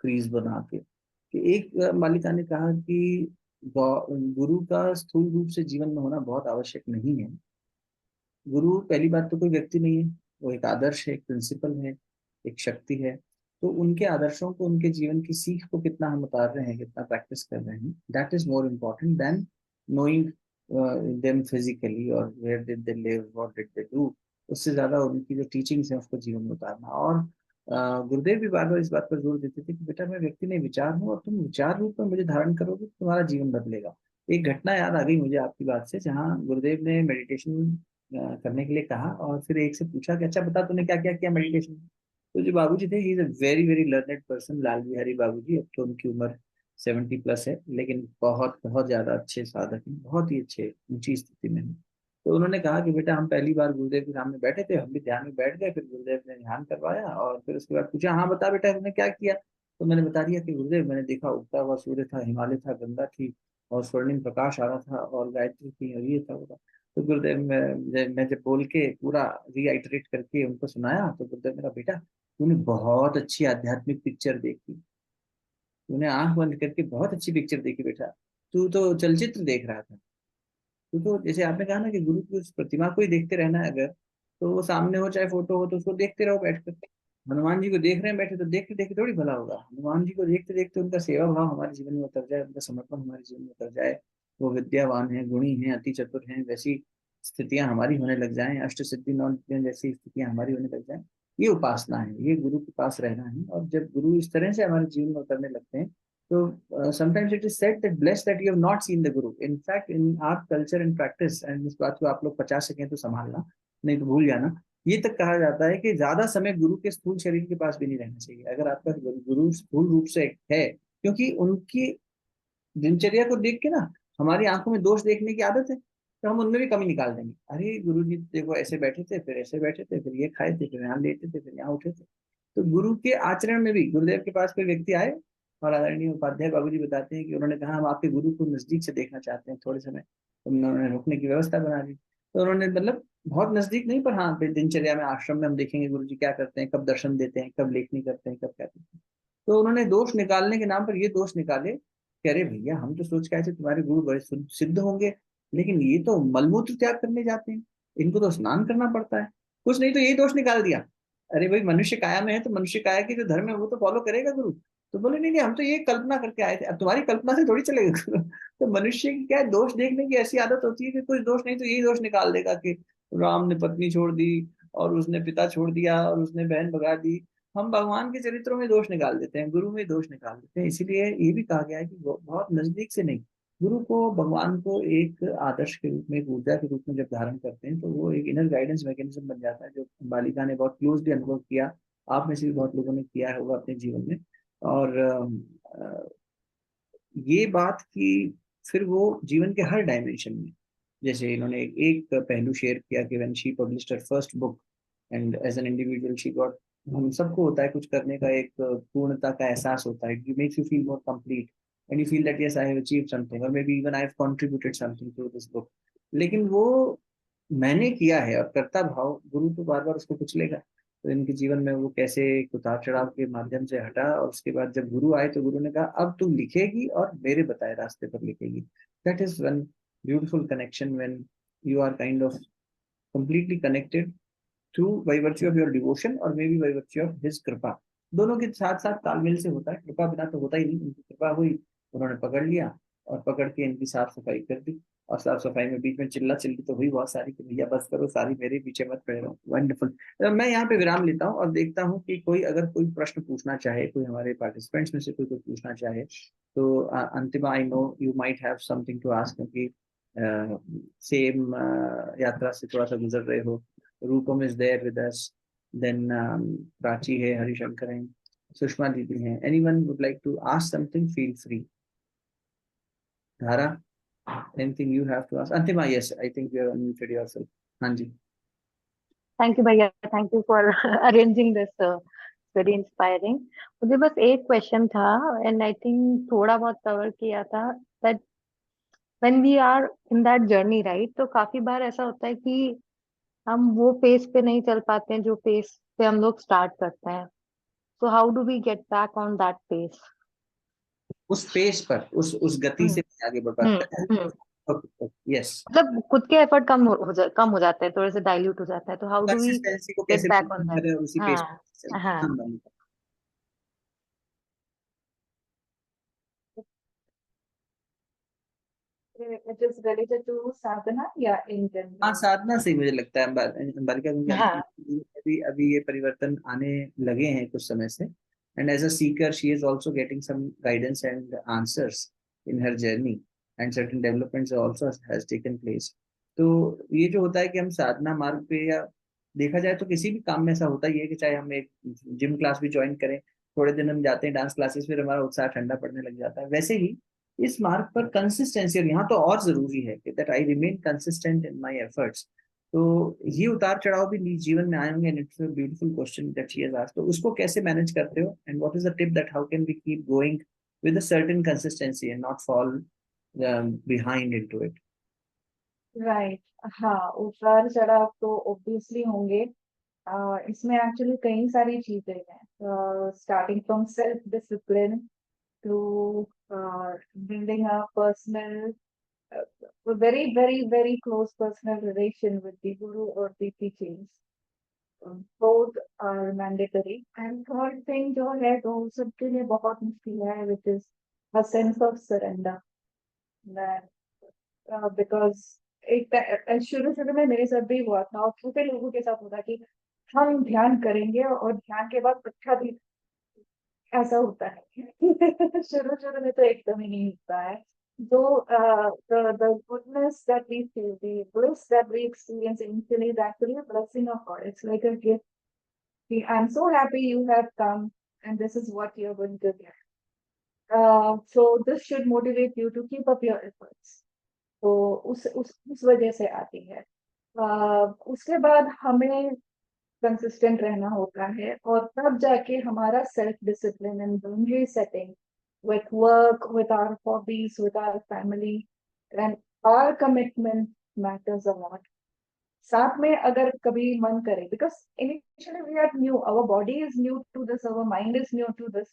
क्रीज बना के। कि एक मालिका ने कहा कि गुरु का स्थूल रूप से जीवन में होना बहुत आवश्यक नहीं है। गुरु पहली बात तो कोई व्यक्ति नहीं है, वो एक आदर्श है, एक प्रिंसिपल है, एक शक्ति है। तो उनके आदर्शों को, उनके जीवन की सीख को कितना हम उतार रहे हैं, कितना प्रैक्टिस कर रहे हैं, that is more important than knowing them physically और where did they live, what did they do. उससे ज्यादा उनकी जो टीचिंग्स है उसको जीवन में उतारना। और गुरुदेव भी बार बार इस बात पर जोर देते थे कि बेटा मैं व्यक्ति नहीं विचार हूँ, और तुम विचार रूप में मुझे धारण करोगे तो तुम्हारा जीवन बदलेगा। एक घटना याद आ गई मुझे आपकी बात से, जहाँ गुरुदेव ने मेडिटेशन करने के लिए कहा, और फिर एक से पूछा कि अच्छा बता तूने क्या क्या किया मेडिटेशन में। तो जो बाबूजी थे, he is a very very learned person, Lal Bihari Babuji. अब तो उनकी उम्र 70+ है, लेकिन बहुत बहुत ज्यादा अच्छे साधक हैं, बहुत ही अच्छे, ऊंची स्थिति में हैं। तो उन्होंने कहा कि बेटा हम पहली बार गुरुदेव के सामने बैठे थे, हम भी ध्यान में बैठ गए, फिर गुरुदेव ने ध्यान करवाया, और फिर उसके बाद पूछा हाँ बता बेटा तुमने क्या किया। तो मैंने बता दिया कि गुरुदेव मैंने देखा उगता हुआ सूर्य था, हिमालय था, गंगा थी, और स्वर्णिम प्रकाश आ रहा था, और गायत्री थी, और ये था वो था। तो गुरुदेव मैं जब बोल के पूरा रीआइटरेट करके उनको सुनाया, तो गुरुदेव मेरा बेटा तूने बहुत अच्छी आध्यात्मिक पिक्चर देखी, तूने आंख बंद करके बहुत अच्छी पिक्चर देखी बेटा, तू तो चलचित्र देख रहा था। तो जैसे आपने कहा ना कि गुरु की उस प्रतिमा को ही देखते रहना है अगर, तो वो सामने हो चाहे फोटो हो, तो उसको देखते रहो बैठकर। हनुमान जी को देख रहे हैं बैठे, तो देखते देखते थोड़ी भला होगा। हनुमान जी को देखते देखते उनका सेवा भाव हमारे जीवन में उतर जाए, उनका समर्पण हमारे जीवन में उतर जाए, वो विद्यावान है, गुणी है, अति चतुर हैं, वैसी स्थितियां हमारी होने लग जाएं, अष्ट सिद्धि नौ निधियां जैसी स्थितियां हमारी होने लग जाएं। ये उपासना है, ये गुरु के पास रहना है। और जब गुरु इस तरह से हमारे जीवन में उतरने लगते हैं, तो sometimes it is said that blessed that you have not seen the guru. In fact, in our culture and practice, and इस बात को आप लोग 50 सेकेंड तो संभालना, नहीं तो भूल जाना, ये तक कहा जाता है कि ज्यादा समय गुरु के स्थूल शरीर के पास भी नहीं रहना चाहिए। अगर आपका गुरु स्थूल रूप से है, क्योंकि उनकी दिनचर्या को देख के ना हमारी आंखों में दोष देखने की आदत है, तो हम उनमें भी कमी निकाल देंगे। अरे गुरु जी देखो ऐसे बैठे थे, फिर ऐसे बैठे थे, फिर ये खाए थे, फिर यहाँ लेटे थे, फिर यहाँ उठे थे। तो गुरु के आचरण में भी, गुरुदेव के पास कोई व्यक्ति आए, और आदरणीय उपाध्याय बाबूजी बताते हैं कि उन्होंने कहा हम आपके गुरु को नजदीक से देखना चाहते हैं थोड़े समय, तो उन्होंने रुकने की व्यवस्था बना दी। तो उन्होंने मतलब बहुत नजदीक नहीं, पर हाँ दिनचर्या में, आश्रम में हम देखेंगे गुरु जी क्या करते हैं, कब दर्शन देते हैं, कब लेखनी करते हैं, कब क्या करते हैं। तो उन्होंने दोष निकालने के नाम पर ये दोष निकाले कि अरे भैया हम तो सोच के आए थे तुम्हारे गुरु बड़े सिद्ध होंगे, लेकिन ये तो मलमूत्र त्याग करने जाते हैं, इनको तो स्नान करना पड़ता है। कुछ नहीं तो यही दोष निकाल दिया। अरे भाई मनुष्य काया में है, तो मनुष्य काया की जो धर्म है वो तो फॉलो करेगा गुरु। तो बोले नहीं नहीं हम तो ये कल्पना करके आए थे, अब तुम्हारी कल्पना से थोड़ी चलेगा गुरु। तो मनुष्य की क्या है, दोष देखने की ऐसी आदत होती है कि कुछ दोष नहीं तो यही दोष निकाल देगा कि राम ने पत्नी छोड़ दी, और उसने पिता छोड़ दिया, और उसने बहन भगा दी। हम भगवान के चरित्रों में दोष निकाल देते हैं, गुरु में दोष निकाल देते हैं। इसीलिए ये भी कहा गया है कि बहुत नजदीक से नहीं, गुरु को, भगवान को एक आदर्श के रूप में, एक ऊर्जा के रूप में जब धारण करते हैं, तो वो एक इनर गाइडेंस मैकेनिज्म बन जाता है, जो बालिका ने बहुत क्लोजली अनुभव किया। आप में से भी बहुत लोगों ने किया होगा अपने जीवन में। और ये बात कि फिर वो जीवन के हर डायमेंशन में, जैसे इन्होंने एक पहलू शेयर किया कि when she published her first book and as an individual she got, हम सबको होता है कुछ करने का एक पूर्णता का एहसास होता है, it makes you feel more complete and you feel that yes I have achieved something, और maybe even I have contributed something to this book. लेकिन वो मैंने किया है, और कर्ता भाव गुरु तो बार बार उसको कुचलेगा। तो इनके जीवन में वो कैसे एक उतार चढ़ाव के माध्यम से हटा, और उसके बाद जब गुरु आए तो गुरु ने कहा अब तुम लिखेगी और मेरे बताए रास्ते पर लिखेगी। That is one beautiful connection, when you are kind of completely connected through by virtue of your devotion और maybe by virtue of his कृपा। दोनों के साथ साथ तालमेल से होता है, कृपा बिना तो होता ही नहीं। उनकी कृपा हुई, उन्होंने पकड़ लिया, और पकड़ के इनकी साफ सफाई कर दी। और साफ सफाई में बीच में चिल्ला चिल्ली तो हुई बहुत सारी कि भैया बस करो, सारी मेरे पीछे मत पड़े रहो। वंडरफुल। मैं यहाँ पे विराम लेता हूँ और देखता हूँ कि कोई अगर कोई प्रश्न पूछना चाहे, कोई हमारे पार्टिसिपेंट्स में से कोई कोई पूछना चाहे तो। Antima, I know you might have something to ask, क्योंकि सेम यात्रा से थोड़ा सा गुजर रहे हो। Rupam is there with us, then Prachi है, हरिशंकर हैं, सुषमा दीदी हैं। Anyone would like to ask something, feel free. Dhara, anything you have to ask? Antima, yes I think you have unmuted yourself. हाँ जी। थैंक यू भैया, thank you for arranging this, very inspiring. मुझे बस एक क्वेश्चन था, एंड आई थिंक थोड़ा बहुत cover किया था, that when we are in that journey right, तो काफी बार ऐसा होता है कि हम वो पेस पे नहीं चल पाते हैं जो पेस पे हम लोग स्टार्ट करते हैं, so how do we get back on that pace? उस पेस पर, उस गति से आगे बढ़ हम्म पाता हम्म है। यस। मतलब खुद के एफर्ट कम हो जाते हैं, थोड़े से डाइल्यूट हो जाता है, तो हाउ डू वी कंसिस्टेंसी को गेट कैसे बैक ऑन मेंटेन दैट? करें और उसी पेस हाँ पर चलें। हाँ। हाँ, मालिका। It is related to sadhana, yeah, in हाँ, general. साधना से ही मुझे लगता है अंबालिका, क्योंकि हाँ अभी अभी ये परिवर्तन आने लगे हैं कुछ समय से, and as a seeker she is also getting some guidance and answers in her journey, and certain developments also has taken place. तो ये जो होता है कि हम साधना मार्ग पे, या देखा जाए तो किसी भी काम में ऐसा होता ही है कि चाहे हम एक जिम क्लास भी ज्वाइन करें, थोड़े दिन हम जाते हैं डांस क्लासेस, फिर हमारा उत्साह ठंडा पड़ने लग जाता है, वैसे ही इस मार्ग पर कंसिस्टेंसी, और यहाँ तो और जरूरी है कि that I remain consistent in my efforts. तो ये उतार चढ़ाव भी जीवन में आए होंगे, and it's a beautiful question that she has asked. तो उसको कैसे मैनेज करते हो, and what is the tip that how can we keep going with a certain consistency and not fall behind into it? Right. हाँ, उतार चढ़ाव तो obviously होंगे। इसमें एक्चुअली कई सारी चीजें हैं, starting from self discipline to building a personal, very very very close personal relation with the guru or the teachings. Both are mandatory. And third thing जो है तो सबके लिए बहुत मुश्किल है, which is a sense of surrender. That because शुरू शुरू में मेरे साथ भी हुआ था, और छोटे लोगों के साथ होता कि हम ध्यान करेंगे और ध्यान के बाद अच्छा भी ऐसा होता है। शुरू शुरू में तो एकदम ही नहीं होता है। So the goodness that we feel, the bliss that we experience initially is actually a blessing of God. It's like a gift. I'm so happy you have come, and this is what you're going to get. So this should motivate you to keep up your efforts. तो उस वजह से आती है। उसके बाद हमें consistent रहना होता है, और तब जाके हमारा self discipline and boundary setting with work, with our hobbies, with our family, and our commitment matters a lot. साथ में अगर कभी मन करे, because initially we are new, our body is new to this, our mind is new to this,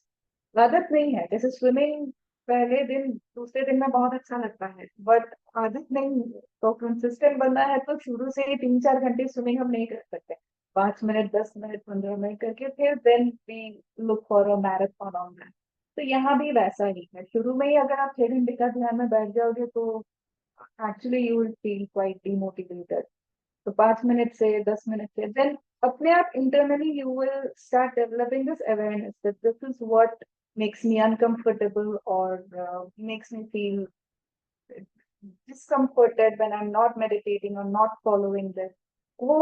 आदत नहीं है। जैसे स्विमिंग पहले दिन दूसरे दिन में बहुत अच्छा लगता है, बट आदत नहीं है। तो कंसिस्टेंट बनना है तो शुरू से ही 3-4 घंटे स्विमिंग हम नहीं कर सकते। 5 मिनट, 10 मिनट, 15 मिनट करके फिर then we look for a marathon on that. तो यहाँ भी वैसा ही है, शुरू में ही अगर आप 6 घंटे का ध्यान में बैठ जाओगे तो actually you will feel quite demotivated. तो 5 मिनट से 10 मिनट से देन अपने आप internally you will start developing this awareness that this is what makes me uncomfortable, or makes me feel discomforted when I'm not meditating or not following this. वो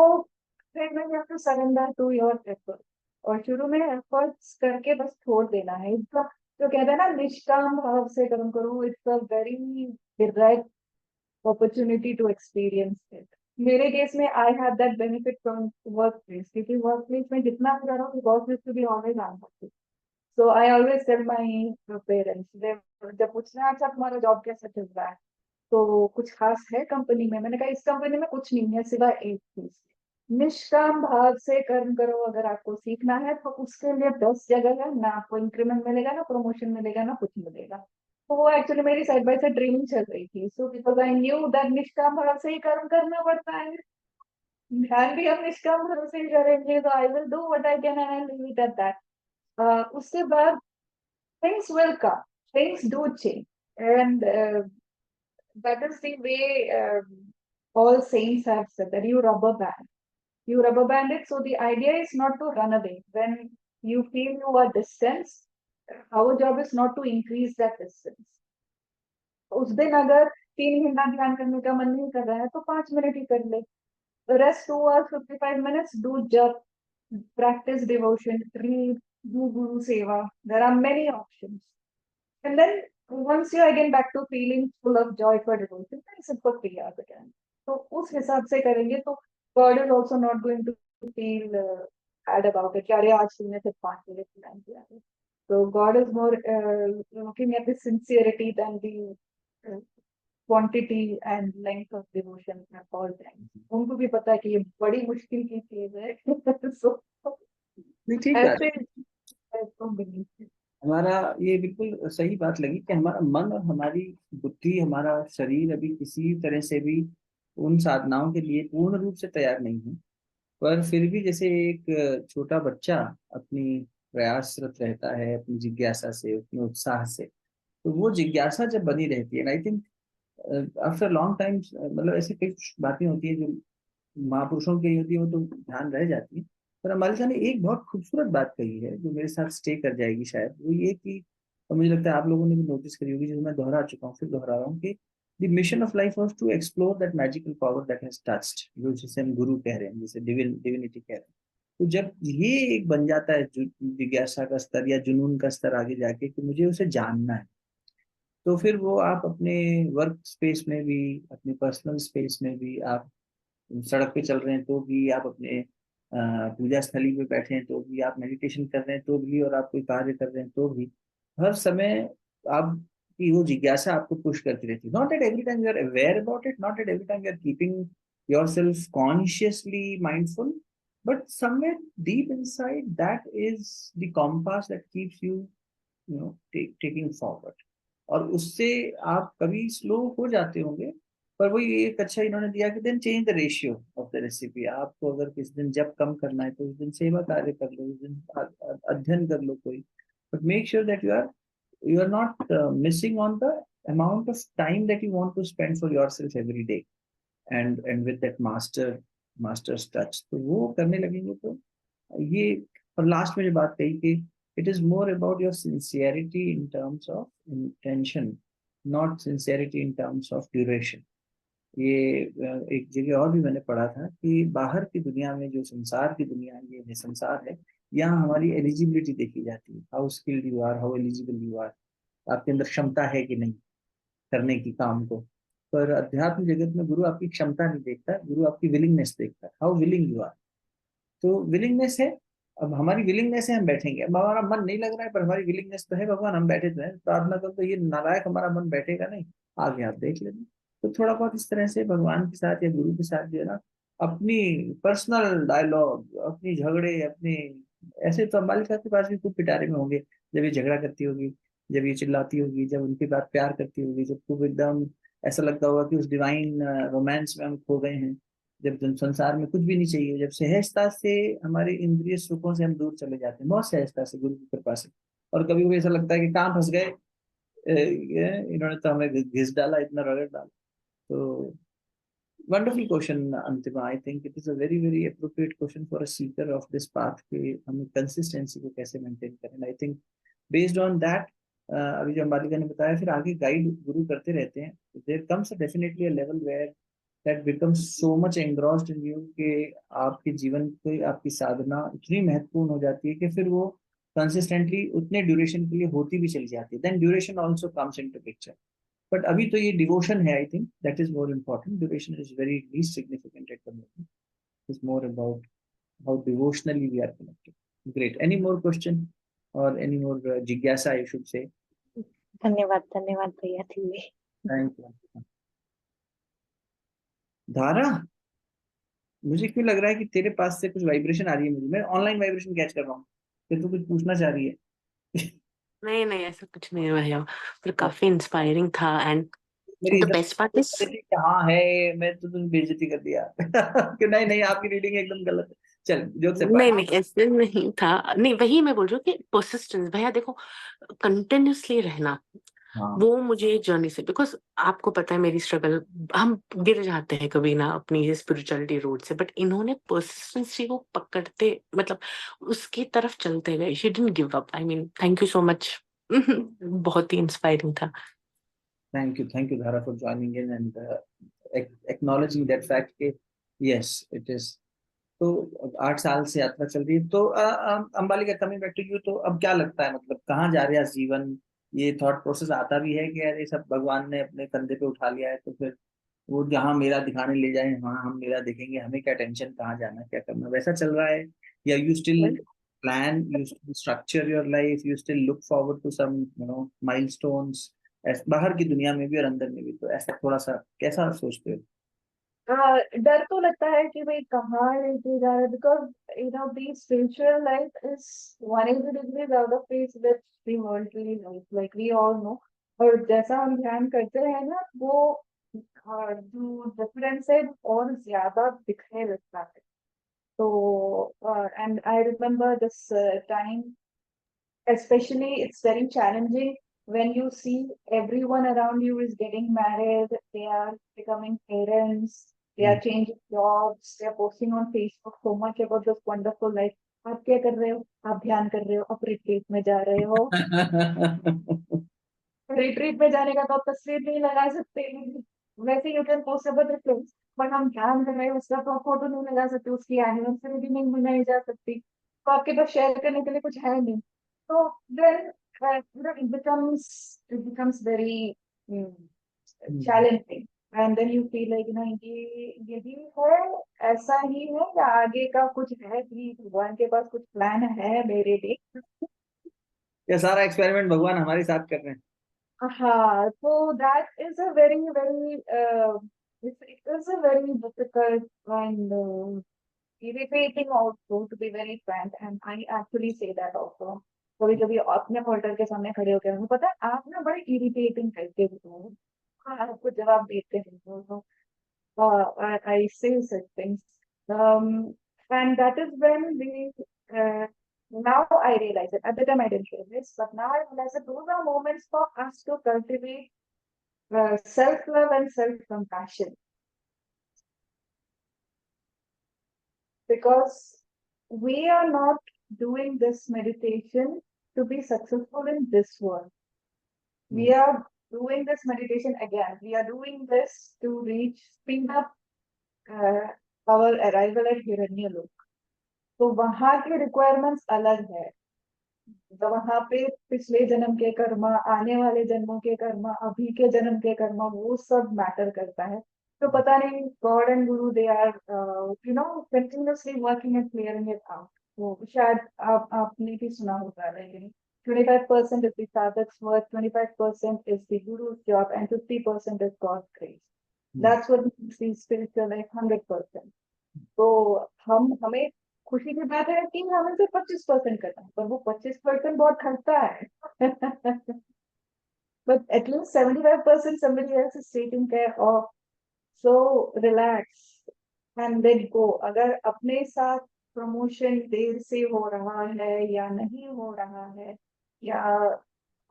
फिर मैं you have to surrender to your effort, और शुरू में efforts करके बस छोड़ देना है। इसका जो कहते हैं ना, निष्काम भाव से कर्म करो, it's a very direct opportunity to experience it. मेरे केस में I had that benefit from workplace, क्योंकि workplace में जितना भी करो, boss used to be always answer. So I always tell my parents, जब पूछना है अच्छा तुम्हारा जॉब कैसा चल रहा है, तो कुछ खास है कंपनी में, मैंने कहा इस कंपनी में कुछ नहीं है सिवाय एक चीज, निष्काम भाव से कर्म करो। अगर आपको सीखना है तो उसके लिए 10 जगह है, ना आपको इंक्रीमेंट मिलेगा, ना प्रमोशन मिलेगा, ना कुछ मिलेगा। तो वो एक्चुअली मेरी साइड बाय साइड ट्रेनिंग चल रही थी, so because I knew that निष्काम भाव से ही कर्म करना पड़ता है। ध्यान भी हम निष्काम भाव से ही करेंगे, तो I will do what I can and I leave it at that. उसके बाद things will come, things do change, and that is the way all saints have said that you rubber band it. So the idea is not to run away when you feel you are distanced. Our job is not to increase that distance. उस दिन अगर 3 घंटा ध्यान करने का मन नहीं कर रहा है तो 5 मिनट ही कर ले। Rest 2 hours 55 minutes, do jap, practice devotion, read, do guru seva. There are many options. And then once you're again back to feeling full of joy for devotion, then sit for 3 hours again. तो उस हिसाब से करेंगे तो God is also not going to feel bad about it. कि अरे आज तुमने सिर्फ 5 मिनट ध्यान किया है। So God is more looking at the sincerity than the uh, quantity and length of devotion at all times. उनको भी पता है कि ये बड़ी मुश्किल की चीज है। So नहीं ठीक बात। I don't believe it. हमारा ये बिल्कुल सही बात लगी कि हमारा मन और हमारी बुद्धि, हमारा शरीर अभी किसी तरह से भी उन साधनाओं के लिए पूर्ण रूप से तैयार नहीं है। पर फिर भी जैसे एक छोटा बच्चा अपनी प्रयासरत रहता है अपनी जिज्ञासा से, अपने उत्साह से, तो वो जिज्ञासा जब बनी रहती है, I think after long time, मतलब ऐसी कई बातें होती है जो महापुरुषों की होती है, वो तो ध्यान रह जाती है। पर अम्बालिका ने एक बहुत खूबसूरत बात कही है जो मेरे साथ स्टे कर जाएगी शायद, वो ये कि, और मुझे लगता है आप लोगों ने भी नोटिस करी होगी, जो मैं दोहरा चुका हूँ फिर दोहरा रहा हूँ, कि the mission of life was to explore that magical power that has touched, जो जिसे हम गुरु कह रहे हैं, जिसे डिविनिटी कह रहे हैं। तो जब ये एक बन जाता है जिज्ञासा का स्तर या जुनून का स्तर आगे जाके कि मुझे उसे जानना है, तो फिर वो आप अपने वर्क स्पेस में भी, अपने पर्सनल स्पेस में भी, आप सड़क पे चल रहे हैं तो भी, आप अपने पूजा स्थली पे बैठे हैं तो भी, आप मेडिटेशन कर रहे हैं तो भी, और आप कोई कार्य कर रहे हैं तो भी, हर समय आपकी वो जिज्ञासा आपको पुश करती रहती है। Not at every time you are aware about it, not at every time you are keeping yourself consciously mindful, but somewhere deep inside that is the compass that keeps you, taking forward. और उससे आप कभी slow हो जाते होंगे, पर वो ये एक अच्छा इन्होंने दिया कि then change the ratio of the recipe. आपको अगर किस दिन जब कम करना है तो उस दिन सेवा कार्य कर लो, उस दिन अध्ययन कर लो कोई, but make sure that you are not missing on the amount of time that you want to spend for yourself every day, and with that master's touch, तो वो करने लगेंगे तो ये। और लास्ट में जो बात कही कि it is more about your sincerity in terms of intention, not sincerity in terms of duration. ये एक जगह और भी मैंने पढ़ा था कि बाहर की दुनिया में, जो संसार की दुनिया है, ये संसार है, यहाँ हमारी एलिजिबिलिटी देखी जाती है, how skilled you are, how eligible you are, आपके अंदर क्षमता है कि नहीं करने की काम को। पर अध्यात्म जगत में गुरु आपकी क्षमता नहीं देखता, गुरु आपकी विलिंगनेस देखता है, हाउ विलिंग यू आर। तो विलिंगनेस है, अब हमारी विलिंगनेस है, हम बैठेंगे। अब हमारा मन नहीं लग रहा है पर हमारी विलिंगनेस तो है, भगवान हम बैठे तो हैं, प्रार्थना करो, तो ये नालायक हमारा मन बैठेगा नहीं, आगे आप देख लेना। तो थोड़ा बहुत इस तरह से भगवान के साथ या गुरु के साथ जो है ना, अपनी पर्सनल डायलॉग, अपनी झगड़े, अपने, ऐसे तो अम्बालिका के पास भी खूब पिटारे में होंगे, जब ये झगड़ा करती होगी, जब ये चिल्लाती होगी, जब उनके बाद प्यार करती होगी, जब खूब एकदम ऐसा लगता होगा कि उस डिवाइन रोमांस में हम खो गए हैं, जब संसार में कुछ भी नहीं चाहिए, जब सहजता से हमारे इंद्रिय सुखों से हम दूर चले जाते हैं, बहुत सहजता से गुरु की कृपा से। और कभी कभी ऐसा लगता है कि कहाँ फंस गए, इन्होंने तो हमें घिस डाला, इतना रगड़ डाला। तो wonderful question Antima, I think it is a very very appropriate question for a Sikar of this path, कि हमें कंसिस्टेंसी को कैसे मेंटेन करें। I think based on that, अभी जो अंबालिका ने बताया, फिर आगे गाइड गुरु करते रहते हैं, there comes definitely a level where that becomes so much engrossed in you, कि आपके जीवन की, आपकी साधना इतनी महत्वपूर्ण हो जाती है कि फिर वो कंसिस्टेंटली उतने ड्यूरेशन के लिए होती भी चली जाती है, then duration also comes into picture. But अभी तो ये डिवोशन है, I think that is more important, duration is very least significant at the moment, is more about how devotionally we are connected. Great. Any more question or any more jigyasa, I should say? धन्यवाद धन्यवाद भैया जी। Thank you. धारा, मुझे क्यों लग रहा है कि तेरे पास से कुछ वाइब्रेशन आ रही है, मुझे, मैं ऑनलाइन वाइब्रेशन कैच कर रहा हूँ कि तू कुछ पूछना चाह रही है। नहीं नहीं ऐसा कुछ नहीं है भैया, पर काफी इंस्पायरिंग था। एंड मेरी द बेस्ट पार्ट इज, कहाँ है, मैं तो तुमने बेइज्जती कर दिया। कि नहीं नहीं, आपकी रीडिंग एकदम गलत है। चल जोक से नहीं नहीं ऐसे नहीं था, नहीं वही मैं बोल रही हूँ कि परसिस्टेंस भैया देखो, कंटिन्यूअसली रहना, हाँ, वो मुझे जर्नी से, बिकॉज आपको पता है मेरी स्ट्रगल, हम गिर जाते हैं कभी ना अपनी स्पिरिचुअलिटी रोड से, बट इन्होंने परसिस्टेंसी को पकड़ते, मतलब उसकी तरफ चलते गए, she didn't give up. I mean thank you so much. बहुत ही इंस्पायरिंग था। thank you Dhara for joining in and acknowledging that fact कि yes it is। तो अब 8 साल से यात्रा चल रही है, तो Ambalika, coming back to you, तो अब क्या लगता है, मतलब कहाँ जा रहा है जीवन? ये थॉट प्रोसेस आता भी है कि यार ये सब भगवान ने अपने कंधे पे उठा लिया है, तो फिर वो जहाँ मेरा दिखाने ले जाए वहाँ हम मेरा देखेंगे, हमें क्या टेंशन, कहाँ जाना है, क्या करना, वैसा चल रहा है? या you still plan, you still structure your life, you still look forward to some milestones, बाहर की दुनिया में भी और अंदर में भी, तो ऐसा थोड़ा सा कैसा सोचते हो? डर तो लगता है कि भाई कहाँ लेके जा रहे हैं, because the spiritual life is 180 degrees out of phase with the worldly life, like we all know. और जैसा हम ध्यान करते हैं ना, वो जो डिफरेंस है और ज्यादा दिखने लगता है। तो and I remember this time, especially it's very challenging when you see everyone around you is getting married, they are becoming parents, they are changing jobs, they are posting on Facebook so much about this wonderful life. आप क्या कर रहे हो? आप ध्यान कर रहे हो, आप रिट्रीट में जा रहे हो। रिट्रीट में जाने का तो आप तस्वीर नहीं लगा सकते, वैसे you can post about retreat, but हम ध्यान कर रहे हैं उसका तो फोटो नहीं लगा सकते, उसकी एनिवर्सरी भी नहीं मनाई जा सकती, तो आपके पास शेयर करने के लिए कुछ है नहीं। तो then it becomes very challenging, and then you feel like ये यही है, ऐसा ही है, या आगे का कुछ है कि भगवान के पास कुछ प्लान है मेरे लिए। ये सारा एक्सपेरिमेंट भगवान हमारे साथ कर रहे हैं। हाँ, so that is a very, very, it is a very difficult and irritating also, to be very frank, and I actually say that also. कभी कभी अपने पोर्टर के सामने खड़े होकर मुझे पता है आप ना बड़े इरिटेटिंग करते हो, हाँ, आपको जवाब देते हैं तो I say such things, and that is when now I realize it. At the time I didn't realize, but now I realize that those are moments for us to cultivate self-love and self-compassion, because we are not doing this meditation to be successful in this world. We are doing this meditation again. We are doing this to speed up our arrival at Hiranyalok. तो वहां के requirements अलग है, तो वहां पे पिछले जन्म के कर्मा, आने वाले जन्मों के कर्मा, अभी के जन्म के कर्मा, वो सब मैटर करता है। तो पता नहीं, God and guru they are continuously working and clearing it out. तो शायद आपने भी सुना होगा, लेकिन 25% is the sadhak's work, 25% is the guru's job, and 50% is God's grace. That's what makes the spiritual life 100%. तो हमें खुशी की बात है कि हमें सिर्फ 25% करना है, पर वो 25% बहुत खर्चा है। but at least 75% somebody else is taking care of. So relax and let go. अगर अपने साथ प्रमोशन देर से हो रहा है या नहीं हो रहा है, या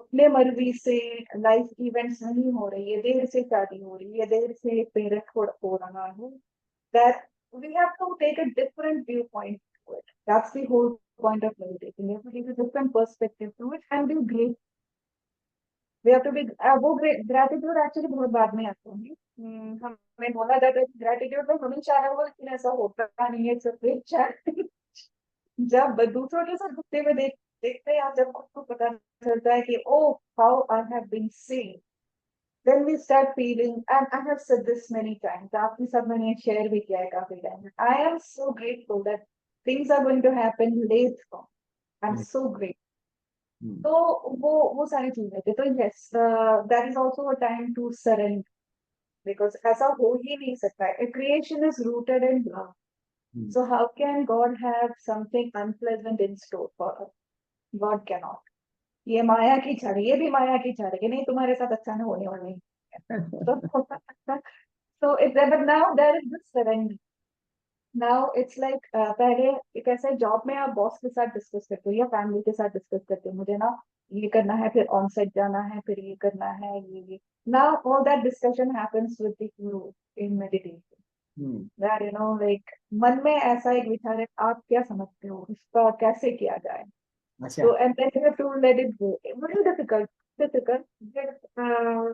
अपने मर्जी से लाइफ इवेंट्स नहीं हो रही है, देर से शादी हो रही है, देर से पेरेंट हो रहा है, that we have to take a different viewpoint to it. That's the whole point of meditation. We have to take a different perspective to it and be great. We have to be वो gratitude actually बहुत बाद में आता है। हमें बोला जाता है ग्रेटिट्यूड तो हमेशा है वो, लेकिन ऐसा होता नहीं है। सब जब दूसरों के साथ घुटते हुए देखते हैं, जब खुद को पता चलता है कि oh how I have been seen, then we start feeling, and I have said this many times, आपके साथ मैंने शेयर भी किया है काफी time, I am so grateful that things are going to happen later on. I'm so grateful. तो वो सारी चीजें थी। तो yes, that is also a time to surrender, because ऐसा हो ही नहीं सकता है। Creation is rooted in love. So how can God have something unpleasant in store for us? God cannot. ये माया की छड़, ये भी माया की छड़ कि नहीं तुम्हारे साथ अच्छा ना होने वाला है। So it's there, but now there is this surrender. Now it's like पहले एक ऐसे जॉब में आप बॉस के साथ डिस्कस करते हो या फैमिली के साथ डिस्कस करते हो, मुझे ना ये करना है, फिर ऑन साइट जाना है, फिर ये करना है, ये now all that discussion happens with the guru in meditation. That like मन में ऐसा एक विचार है, आप क्या समझते हो इसका कैसे किया जाए। So and then you have to let it go. Very difficult, but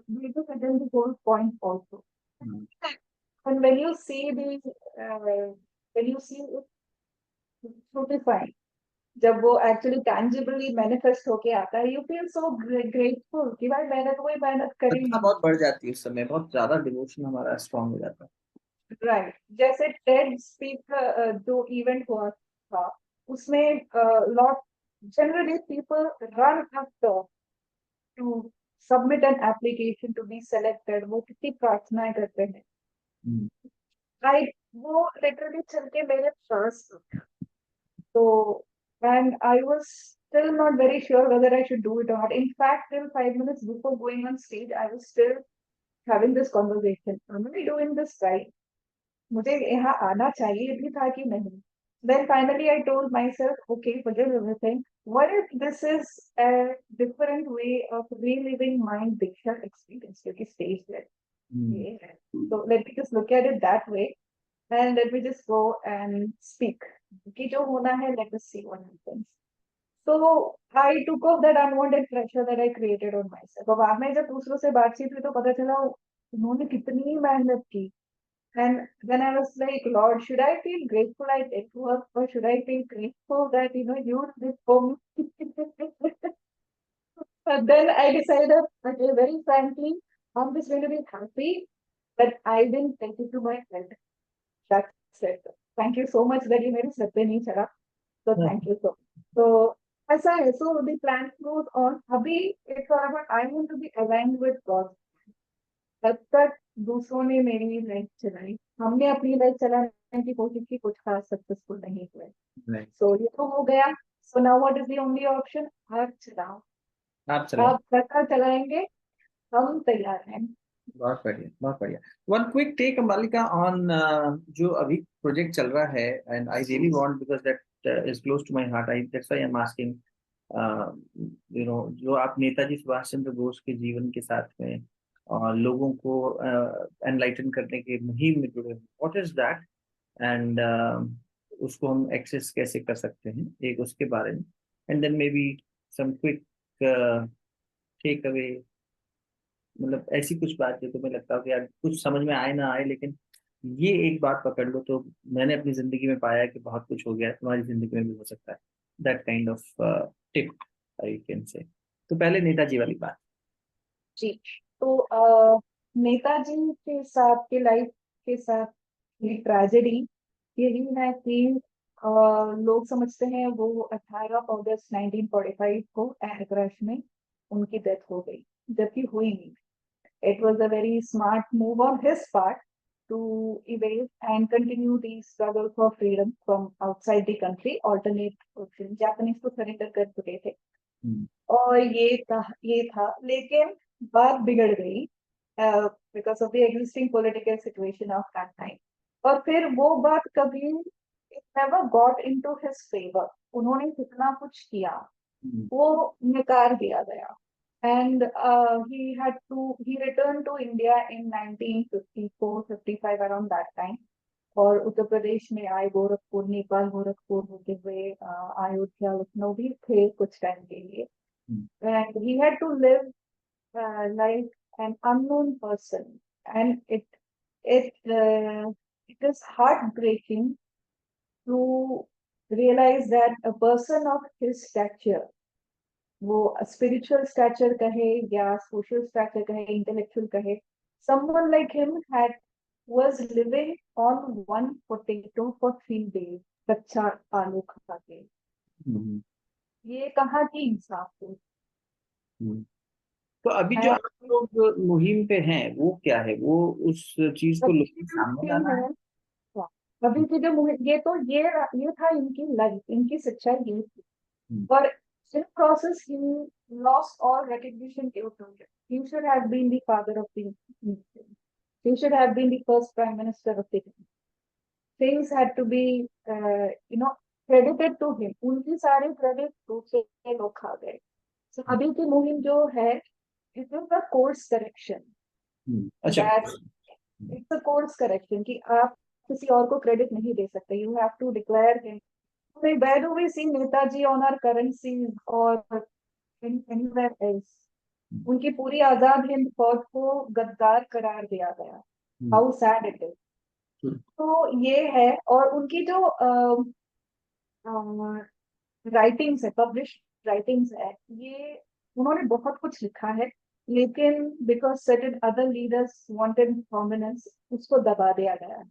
we do attend the whole point also. And when you see it fructifying, जब वो actually tangibly manifest होके आता है, you feel so grateful कि भाई मैंने तो कोई मेहनत करी नहीं। बहुत बढ़ जाती है उस समय, बहुत ज्यादा डिवोशन हमारा स्ट्रॉन्ग हो जाता है। राइट, जैसे टेड स्पीक जो इवेंट हुआ था, उसमें lot generally people run after to submit an application to be selected, वो कितनी प्रार्थनाएं करते हैं। वो literally चल के मेरे पास, so and I was still not very sure whether I should do it or not. In fact, till 5 minutes before going on stage, I was still having this conversation. Am I doing this right? मुझे यहाँ आना चाहिए भी था कि नहीं? Then finally I told myself, okay, forget everything. What if this is a different way of reliving my Diksha experience? क्योंकि stage है, ये है. So let me just look at it that way, and let me just go and speak. कि जो होना है, let us see what happens. So I took off that unwanted pressure that I created on myself. अब बाद में जब दूसरों से बातचीत हुई तो पता चला उन्होंने कितनी मेहनत की. And then I was like, Lord, should I feel grateful I did work, or should I feel grateful that you did this for me? But then I decided, okay, very frankly, I'm just going to be happy that I didn't take it to my head. That's it. Thank you so much that you made it नहीं चला. So thank you so much. So ऐसा है. So the plan goes on. अभी it's all about I want to be aligned with God. तब तक दूसरों ने मेरी लाइफ चलाई, हमने अपनी लाइफ चलाने की कोशिश की, कुछ खास सक्सेसफुल नहीं हुए. सो ये तो हो गया. So now what is the only option? आप चलाओ, आप चलाओ. आप कैसा चलाएंगे, हम तैयार हैं. बहुत बढ़िया, बहुत बढ़िया. One quick take Ambalika on जो अभी प्रोजेक्ट चल रहा है, and I really want, because that is close to my heart, I that's why I am asking. जो आप नेताजी सुभाष चंद्र बोस के जीवन के साथ में और लोगों को एनलाइटन करने के मुहिम में जुड़े, व्हाट इज दैट, एंड उसको हम एक्सेस कैसे कर सकते हैं, एक उसके बारे में, and then maybe some quick takeaway, मतलब ऐसी कुछ बात जो तुम्हें लगता हो कि यार कुछ समझ में आए ना आए, लेकिन ये एक बात पकड़ लो तो मैंने अपनी जिंदगी में पाया कि बहुत कुछ हो गया, तुम्हारी जिंदगी में भी हो सकता है. That kind of tip I can say. तो पहले नेताजी वाली बात. जी. तो नेताजी के साथ के लाइफ के साथ ये ट्रेजेडी यही है कि लोग समझते हैं वो 18 अगस्त 1945 को एयर क्रैश में उनकी डेथ हो गई, जबकि हुई नहीं. It was a very smart move on his part to evade and continue the struggle for freedom from outside the country. Alternate Japanese को surrender कर चुके थे. और ये था लेकिन बात बिगड़ गई because of the existing political situation of that time. और फिर वो बात कभी it never got into his favor. उन्होंने कितना कुछ किया वो नकार दिया गया. And he returned to India in 1954-55 around that time. और उत्तर प्रदेश में आए, गोरखपुर, नेपाल गोरखपुर होते हुए अयोध्या, लखनऊ भी थे कुछ टाइम के लिए. And he had to live like an unknown person, and it is heartbreaking to realize that a person of his stature, वो स्पिरिचुअल स्टैचर कहे या सोशल स्टैचर कहे, इंटेलेक्चुअल कहे, someone like him was living on one potato for 3 days, कच्चा आलू खा के. ये कहाँ की इंसाफ है? तो अभी जो आप लोग मुहिम पे हैं वो क्या है, वो उस चीज को लोगों के सामने लाना है. अभी की जो ये तो ये था इनकी लाइफ, इनकी सच्चाई ये थी. और in process he lost all recognition due to it. He should have been the father of the nation. He should have been the first prime minister of the country. Things had to be credited to him. उनकी सारे credit दूसरे लोग खा गए. So अभी की मुहिम जो है, it is a course correction. अच्छा. It's a course correction कि आप किसी और को क्रेडिट नहीं दे सकते. You have to declare him. Where do we see Netaji on our currencies or anywhere else? उनकी पूरी आजाद हिंद फौज को गद्दार करार दिया गया. How sad it is. तो ये है. और उनकी जो राइटिंग्स है, पब्लिश्ड राइटिंग्स है, ये उन्होंने बहुत कुछ लिखा है, लेकिन because certain other leaders wanted prominence, उसको दबा दिया गया है.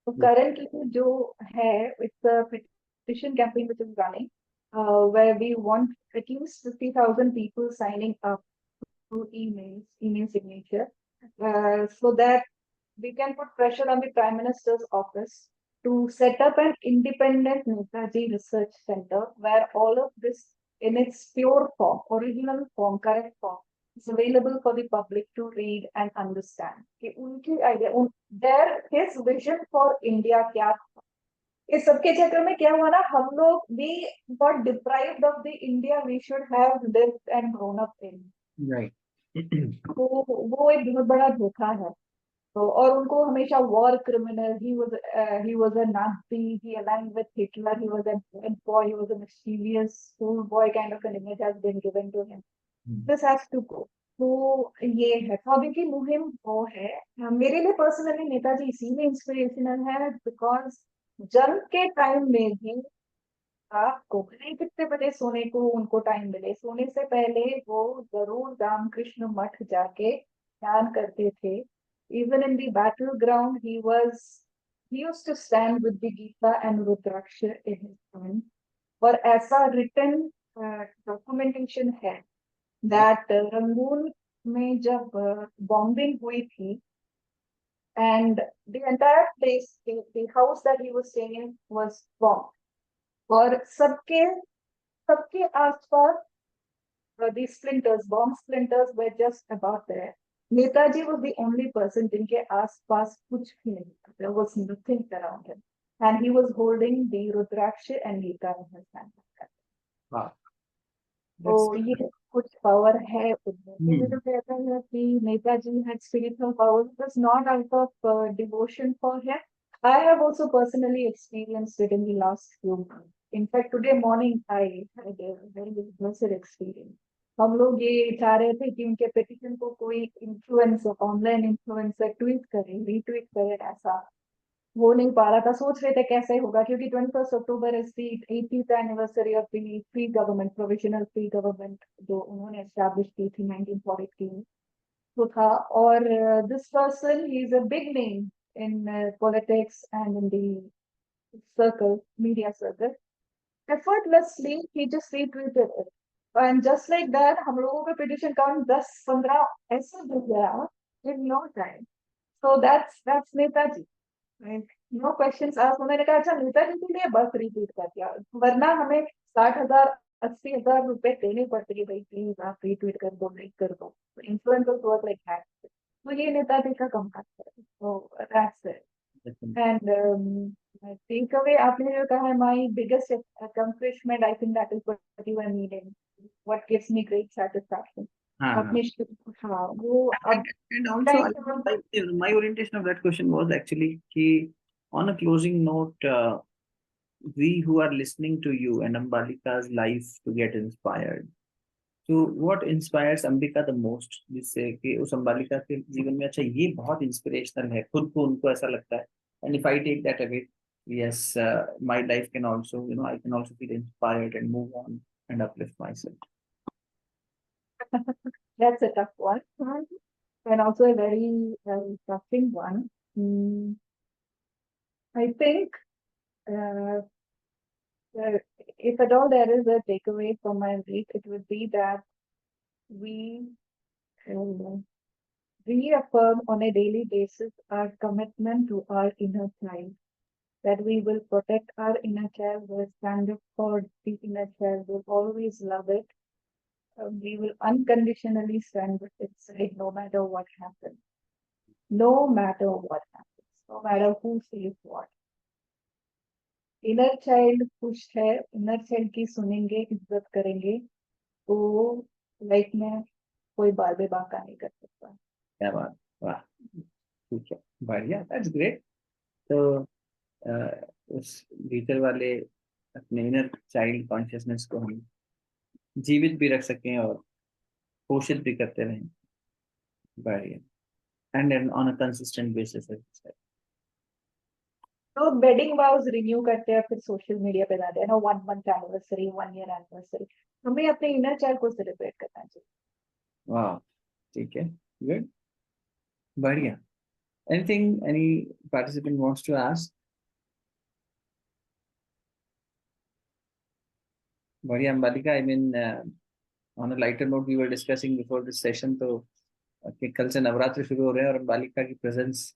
तो करंटली जो है, it's a petition campaign which is running, where we want at least 50,000 people signing up through email signature, so that we can put pressure on the Prime Minister's office to set up an independent Netaji Research Center where all of this in its pure form, original form, correct form, is available for the public to read and understand. कि उनकी idea, his vision for India क्या था? इस सबके चक्कर में क्या हुआ ना, हम लोग we got deprived of the India we should have lived and grown up in. Right. तो वो एक बहुत बड़ा धोखा है. तो और उनको हमेशा war criminal, he was a Nazi, he aligned with Hitler, he was a bad boy, he was a mischievous school boy kind of an image has been given to him. This has to go. तो ये है, तो अभी की मुहिम वो है. मेरे लिए पर्सनली नेताजी इसीलिए इंस्पिरेशनल है बिकॉज जंग के टाइम में भी आपको भले ही कितने बजे सोने को उनको टाइम मिले, सोने से पहले वो जरूर रामकृष्ण मठ जाके ध्यान करते थे. Even in the battleground, he used to stand with the Gita and Rudraksha in his hand. और ऐसा written documentation है that रंगून में जब bombing हुई थी, and the entire place, the house that he was staying in was bombed. और सबके आसपास the splinters, bomb splinters were just about there. Netaji was the only person जिनके आसपास कुछ भी नहीं था. There was nothing around him, and he was holding the Rudraksha and Gita in his hand. Wow. तो ये कुछ पावर है उनमें. ये जो कहते हैं कि Netaji had spiritual power, it was not out of devotion for him. I have also personally experienced it in the last few months. In fact, today morning I had a very immersive experience. हम लोग ये चाह रहे थे कि उनके petition को कोई इन्फ्लुएंसर, ऑनलाइन इन्फ्लुएंसर ट्वीट करे, रीट्वीट करे. ऐसा हो नहीं पा रहा था. सोच रहे थे कैसे होगा, क्योंकि 21 October is the 80th anniversary of the free government, provisional free government जो उन्होंने एस्टैब्लिश की थी 1943 में. तो था. और this person he is a big name in politics and in the circle, media circle. Effortlessly he just retweeted it, and just like that हम लोगों का petition count 10-15 ऐसे हो गया in no time. So that's Netaji. No questions asked. मैंने कहा अच्छा नेताजी के लिए बस रिट्वीट कर दिया, वरना हमें 60,000-80,000 रुपए देने पड़ते हैं. भाई प्लीज आप रिट्वीट कर दो, लाइक कर दो. Influencers work like that. तो ये नेताजी का कम करता है. तो दैट्स इट. एंड takeaway आपने जो कहा है, my biggest accomplishment, I think that is what you are needing. What gives me great satisfaction. अपने हाँ वो अब And also my orientation of that question was actually कि on a closing note, we who are listening to you and Ambalika's life to get inspired. So what inspires Ambika the most, जिससे कि उस अम्बालिका के जीवन में अच्छा ये बहुत इंस्पिरेशनल है, खुद को उनको ऐसा लगता है. And if I take that away, yes, my life can also, I can also feel inspired and move on and uplift myself. That's a tough one, and also a very touching one. I think if at all there is a takeaway from my week, it would be that we reaffirm on a daily basis our commitment to our inner child, that we will protect our inner child, will stand up for the inner child, will always love it. We will unconditionally stand with its side no matter what happens. No matter what happens, no matter who says what. Inner child खुश है, inner child की सुनेंगे, इज्जत करेंगे, तो life में कोई बाल बे बांका नहीं कर सकता. क्या बात. वाह, ठीक है, बढ़िया. That's great. तो उस भीतर वाले अपने इनर चाइल्ड कॉन्शियसनेस को हम जीवित भी रख सकें और पोषित भी करते रहें. बढ़िया. And on a consistent basis. तो वेडिंग वाउज रिन्यू करते हैं, फिर सोशल मीडिया पे डालते हैं ना, 1 month एनिवर्सरी, 1 year एनिवर्सरी. हमें अपने इनर चाइल्ड को सेलिब्रेट करना चाहिए. वाह, ठीक है, गुड, बढ़िया. Anything any participant wants to ask? बढ़िया. Ambalika, I mean, on a lighter note, we were discussing before this session, तो कि कल से नवरात्र शुरू हो रहे हैं और अंबालिका की प्रेजेंस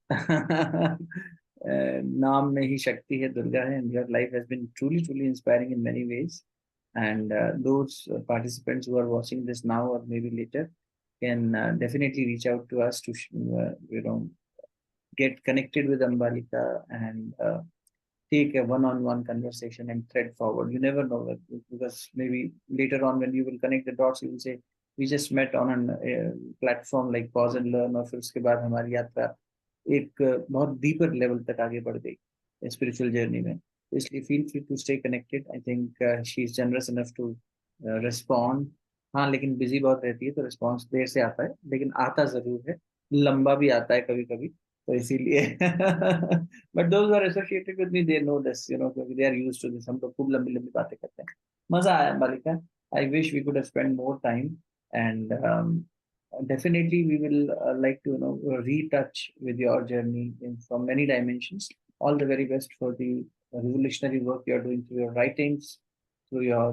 नाम में ही शक्ति है, दुर्गा है, and your life has been truly truly inspiring in many ways. And those participants who are watching this now or maybe later can definitely reach out to us to get connected with Ambalika and take a one-on-one conversation and thread forward. You never know because maybe later on when you will connect the dots, you will say, we just met on a platform like Pause and Learn, और फिर उसके बाद हमारी यात्रा एक बहुत deeper level तक आगे बढ़ गई स्पिरिचुअल जर्नी में. तो इसलिए feel free to stay connected. I think she is generous enough to respond. हाँ, लेकिन बिजी बहुत रहती है तो रिस्पॉन्स देर से आता है, लेकिन आता जरूर है, लंबा भी आता है कभी कभी. तो इसीलिए but those are associated with me, they know this, क्योंकि they are used to this. हम लोग खूब लंबी लंबी बातें करते हैं. मजा आया Balika. I wish we could spend more time and definitely we will like to retouch with your journey from many dimensions. All the very best for the revolutionary work you are doing through your writings, through your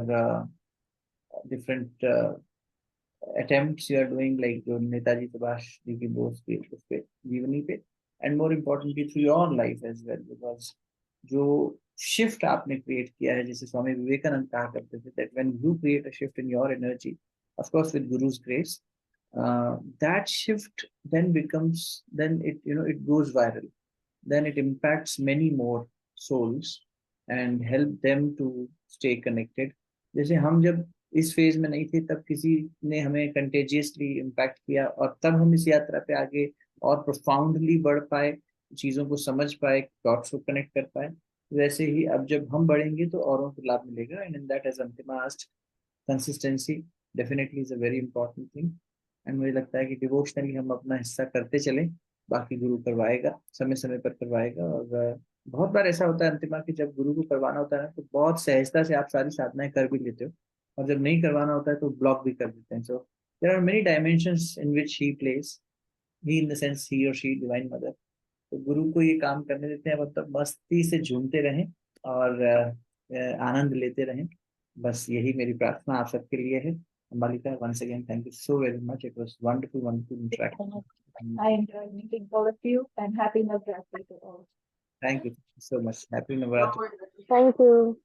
different attempts you are doing, like जो नेताजी सुभाष जी की बोस पे उस पे जीवनी पे, and more importantly through your life as well, because जो shift आपने create किया है, जैसे स्वामी विवेकानंद कहा करते थे, that when you create a shift in your energy, of course with Guru's grace, that shift then becomes, then it goes viral, then it impacts many more souls and help them to stay connected. जैसे हम जब इस phase में नहीं थे तब किसी ने हमें कंटेजियसली इम्पैक्ट किया और तब हम इस यात्रा पे आगे और प्रोफाउंडली बढ़ पाए, चीज़ों को समझ पाए, डॉट्स को कनेक्ट कर पाए. वैसे ही अब जब हम बढ़ेंगे तो औरों को लाभ मिलेगा. And in that, as Antima asked, consistency definitely is a very important thing. And मुझे लगता है कि डिवोशनली हम अपना हिस्सा करते चलें, बाकी गुरु करवाएगा, समय समय पर करवाएगा. और बहुत बार ऐसा होता है अंतिमा कि जब गुरु को करवाना होता है तो बहुत सहजता से आप सारी साधनाएं कर भी लेते हो, और जब नहीं करवाना होता है तो ब्लॉक भी कर देते हैं. So there are many dimensions in which he place, he in the sense he और शी डिवाइन मदर. तो गुरु को ये काम करने देते हैं, मतलब मस्ती से झूमते रहें और आनंद लेते रहें. बस यही मेरी प्रार्थना आप सबके लिए है. Ambalika, once again, thank you so very much. It was wonderful, wonderful interaction. I enjoyed meeting all of you, and happy Navratri to all. Thank you so much. Happy Navaratri. Thank you.